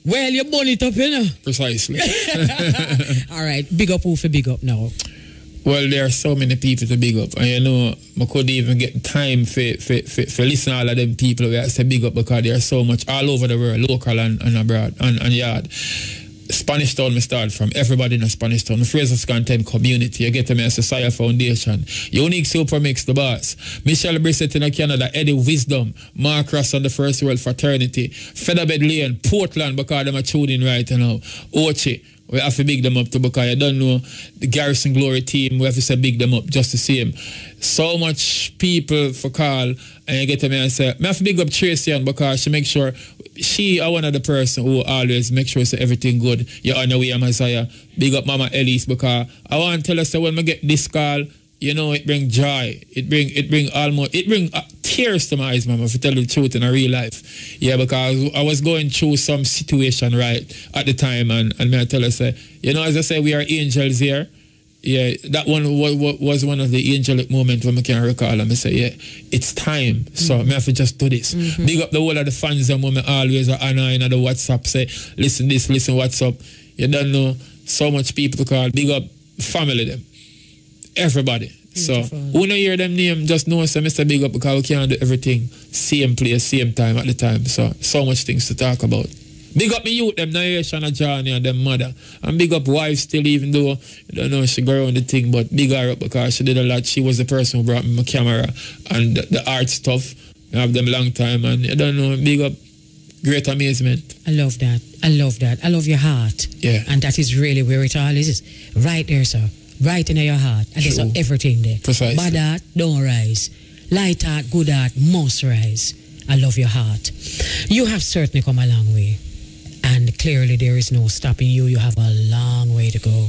[SPEAKER 2] Well, you burn it up,
[SPEAKER 1] Precisely.
[SPEAKER 2] All right, big up who for big up now?
[SPEAKER 1] Well, there are so many people to big up, and you know, I couldn't even get time for listen to all of them people where I say big up because there are so much all over the world, local and abroad and yard. Spanish Town, me start from. Everybody in the Spanish Town. The Fraser Content community. You get to me as Society Foundation. Unique Super Mix, the boss. Michelle Brissett in Canada. Eddie Wisdom. Mark Ross on the First World Fraternity. Featherbed Lane. Portland, because them are tuning right now. Ochi. We have to big them up too because you don't know the Garrison Glory team. We have to say big them up just to see him. So much people for call and you get to me and say, I have to big up Tracy because she make sure she are one of the person who always make sure say everything good. You're on the way, Amaziyah. Big up Mama Elise because I want to tell us that when I get this call, you know, it bring joy. It bring tears to my eyes, mama, if you tell the truth in a real life. Yeah, because I was going through some situation right at the time and I tell her, say, you know, as I say, we are angels here. Yeah, that one was one of the angelic moments when I can recall and I say, yeah, it's time. So I have to just do this. Big up the whole of the fans and when I always Anna in the WhatsApp say, listen this, listen what's up. You don't know so much people to call. Big up family them. Everybody. Beautiful. So, when you hear them name, just know say Mr. Big Up because we can't do everything same place, same time at the time. So much things to talk about. Big up me youth, them Naisha and Johnny and them mother. And big up wife still, even though, I don't know, she go around the thing, but big her up because she did a lot. She was the person who brought me my camera and the art stuff. I have them long time and I don't know, big up. Great amazement.
[SPEAKER 2] I love that. I love that. I love your heart.
[SPEAKER 1] Yeah.
[SPEAKER 2] And that is really where it all is. Right there, sir. Right in your heart. And there's everything there.
[SPEAKER 1] Precisely.
[SPEAKER 2] Bad heart, don't rise. Light heart, good heart, must rise. I love your heart. You have certainly come a long way. And clearly there is no stopping you. You have a long way to go.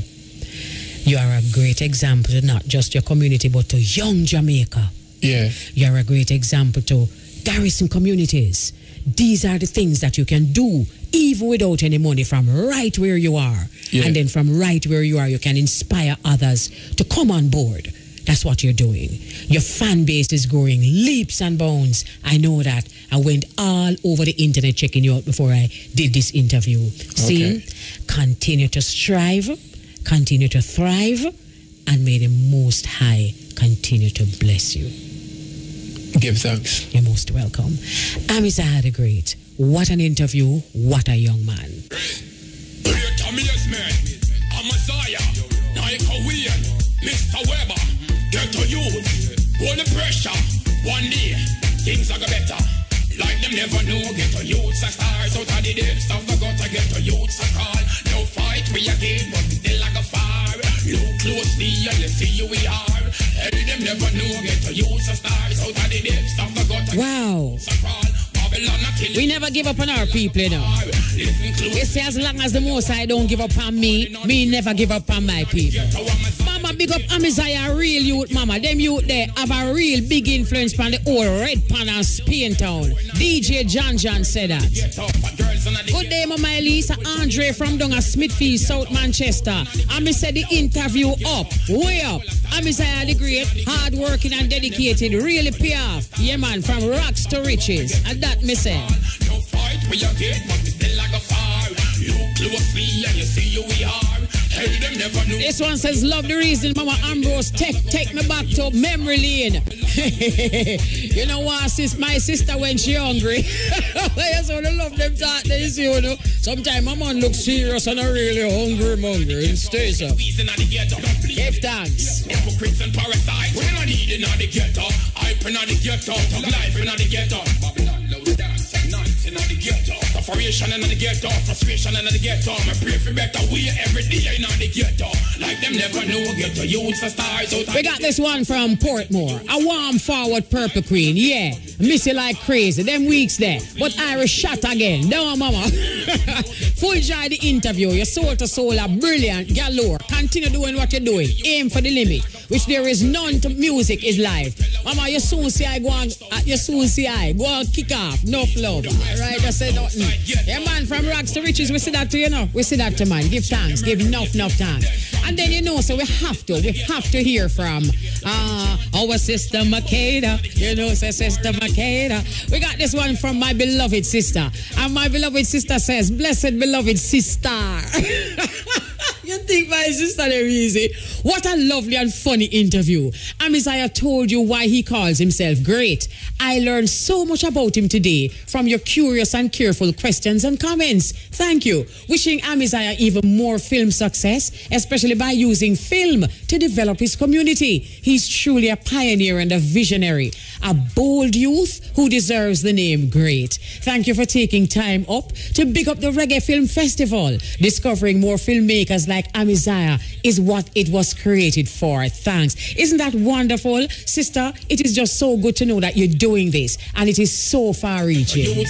[SPEAKER 2] You are a great example to not just your community, but to young Jamaica.
[SPEAKER 1] Yeah.
[SPEAKER 2] You are a great example to garrison communities. These are the things that you can do even without any money from right where you are.
[SPEAKER 1] Yeah.
[SPEAKER 2] And then from right where you are, you can inspire others to come on board. That's what you're doing. Your fan base is growing leaps and bounds. I know that. I went all over the internet checking you out before I did this interview. See? Continue to strive, continue to thrive, and may the Most High continue to bless you.
[SPEAKER 1] Give thanks.
[SPEAKER 2] You're most welcome. Amaziyah the Great. What an interview. What a young man.
[SPEAKER 3] Amaziyah, Mr. Weber, get to you. Hold the pressure. One day, things are better. Like them never know, get to youths a stars out of the depths of the gutter, get to youths a call. No fight we again, but still like a fire. Look closely and you see who we are. Hey, them never know, get to youths a stars out of the depths of the gutter.
[SPEAKER 2] Wow. We never give up on our people, you know. You see, as long as the Most High don't give up on me, me never give up on my people. Mama, big up Amaziyah, real youth, mama. Them youth there have a real big influence on the old Red Pan and Spain Town. DJ John said that. Good day, Mama Elise. Andre from Donga Smithfield, South Manchester. And me said the interview up, way up. Amaziyah the Great, hard working and dedicated, really pay off. Yeah, man, from rocks to riches. And that me say.
[SPEAKER 3] No fight we again, but we still like a fire. Look closely and you see who we are. Hey, them never knew.
[SPEAKER 2] This one says, love the reason, Mama Ambrose. Take me back to memory lane. You know what, sis? My sister when she hungry. I just want to love them talk this, you know. Sometimes my man looks serious and I really hungry. And stay so. Give thanks.
[SPEAKER 3] Hypocrites and parasites. We're not needing on the ghetto. Hype in the ghetto. Life in the ghetto. Nights in the ghetto. Frustration in the ghetto. Frustration in the ghetto. I pray for better way every day in the ghetto. Like them never know. Ghetto youths are stars.
[SPEAKER 2] We got this one from Portmore. A warm forward Purple Queen. Yeah. Miss you like crazy. Them weeks there. But Irish shot again. Don't mama. Full joy the interview. Your soul to soul are brilliant. Galore. Continue doing what you're doing. Aim for the limit. Which there is none to music is life. Mama, you soon see I go on. You soon see I go on kick off. No flow. Alright, I say nothing. Yeah, man, from rags to riches, we see that to you know. We see that to man. Give thanks. Give enough thanks. And then you know, so we have to hear from our sister Makeda. You know, so sister Makeda. We got this one from my beloved sister. And my beloved sister says, blessed beloved sister. You think my sister they're easy? What a lovely and funny interview. Amaziyah told you why he calls himself great. I learned so much about him today from your curious and careful questions and comments. Thank you. Wishing Amaziyah even more film success, especially by using film to develop his community. He's truly a pioneer and a visionary, a bold youth who deserves the name great. Thank you for taking time up to big up the Reggae Film Festival. Discovering more filmmakers like Amaziyah is what it was created for. Thanks. Isn't that wonderful? Sister, it is just so good to know that you're doing this, and it is so far-reaching.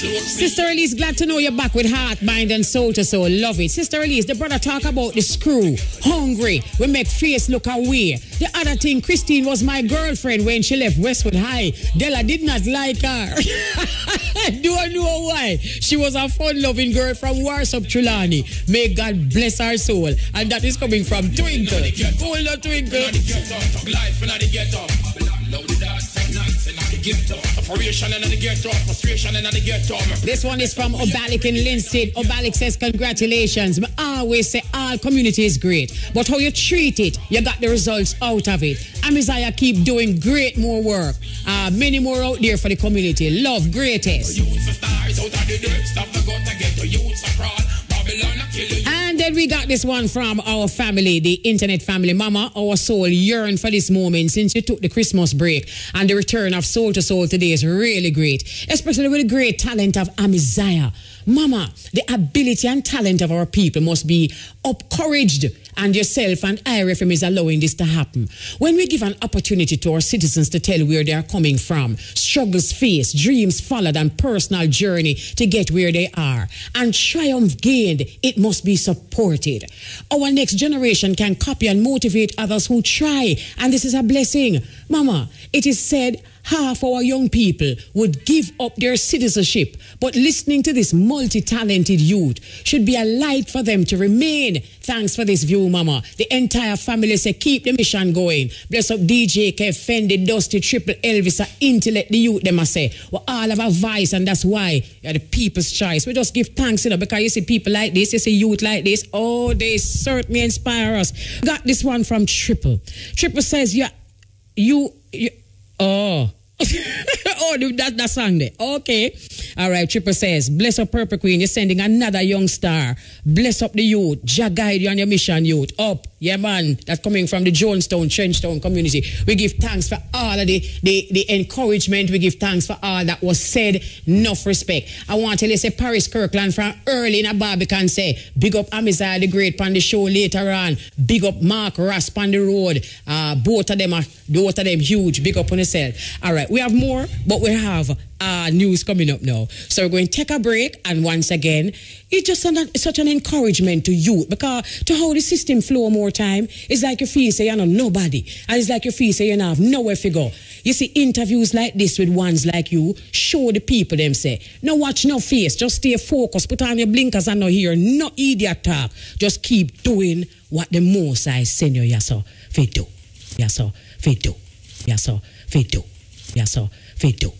[SPEAKER 2] Sister Elise, glad to know you're back with heart, mind, and soul to soul. Love it. Sister Elise, the brother talk about the screw, hungry, we make face look away. The other thing, Christine was my girlfriend when she left Westwood High. Della did not like her. Do I know why? She was a fun-loving girl from Warsop, Trelawney. May God bless her soul. And that is coming from Twinkle. Hold on, Twinkle. This one is from Obalik in Linstead. Obalik says, congratulations. I always say all community is great, but how you treat it, you got the results out of it. Amaziyah, keep doing great more work. Many more out there for the community. Love, greatest. And then we got this one from our family, the internet family. Mama, our soul yearn for this moment since you took the Christmas break, and the return of Soul to Soul today is really great, especially with the great talent of Amaziyah. Mama, the ability and talent of our people must be encouraged, and yourself and Irie FM is allowing this to happen. When we give an opportunity to our citizens to tell where they are coming from, struggles faced, dreams followed, and personal journey to get where they are, and triumph gained, it must be supported. Our next generation can copy and motivate others who try, and this is a blessing. Mama, it is said half our young people would give up their citizenship, but listening to this multi-talented youth should be a light for them to remain. Thanks for this view, Mama. The entire family say keep the mission going. Bless up DJ, Kev, Fendi, Dusty, Triple, Elvis, Intellect, the youth, them I say. We all have a voice, and that's why you're the people's choice. We just give thanks, because you see people like this, you see youth like this, oh, they certainly inspire us. Got this one from Triple. Triple says, oh, that song there. Okay. All right, Triple says, bless up Purple Queen. You're sending another young star. Bless up the youth. Jah guide you on your mission, youth. Up. Yeah, man. That's coming from the Jonestown, Trenchtown community. We give thanks for all of the encouragement. We give thanks for all that was said. Enough respect. I want to say Paris Kirkland from early in a Barbican say, big up Amaziyah the Great on the show later on. Big up Mark Rasp on the road. Both of them huge. Big up on yourself. All right. We have more, but we have news coming up now. So we're going to take a break, and once again, it's just such an encouragement to you, because to how the system flow more time, it's like you feel say you're not nobody, and it's like you feel say you don't have nowhere to go. You see interviews like this with ones like you, show the people them say, no watch no face, just stay focused, put on your blinkers and no hear, no idiot talk, just keep doing what the Most I send you, yes sir, fit do, yes sir, fit do, yes sir, fit do, yes sir, fit do.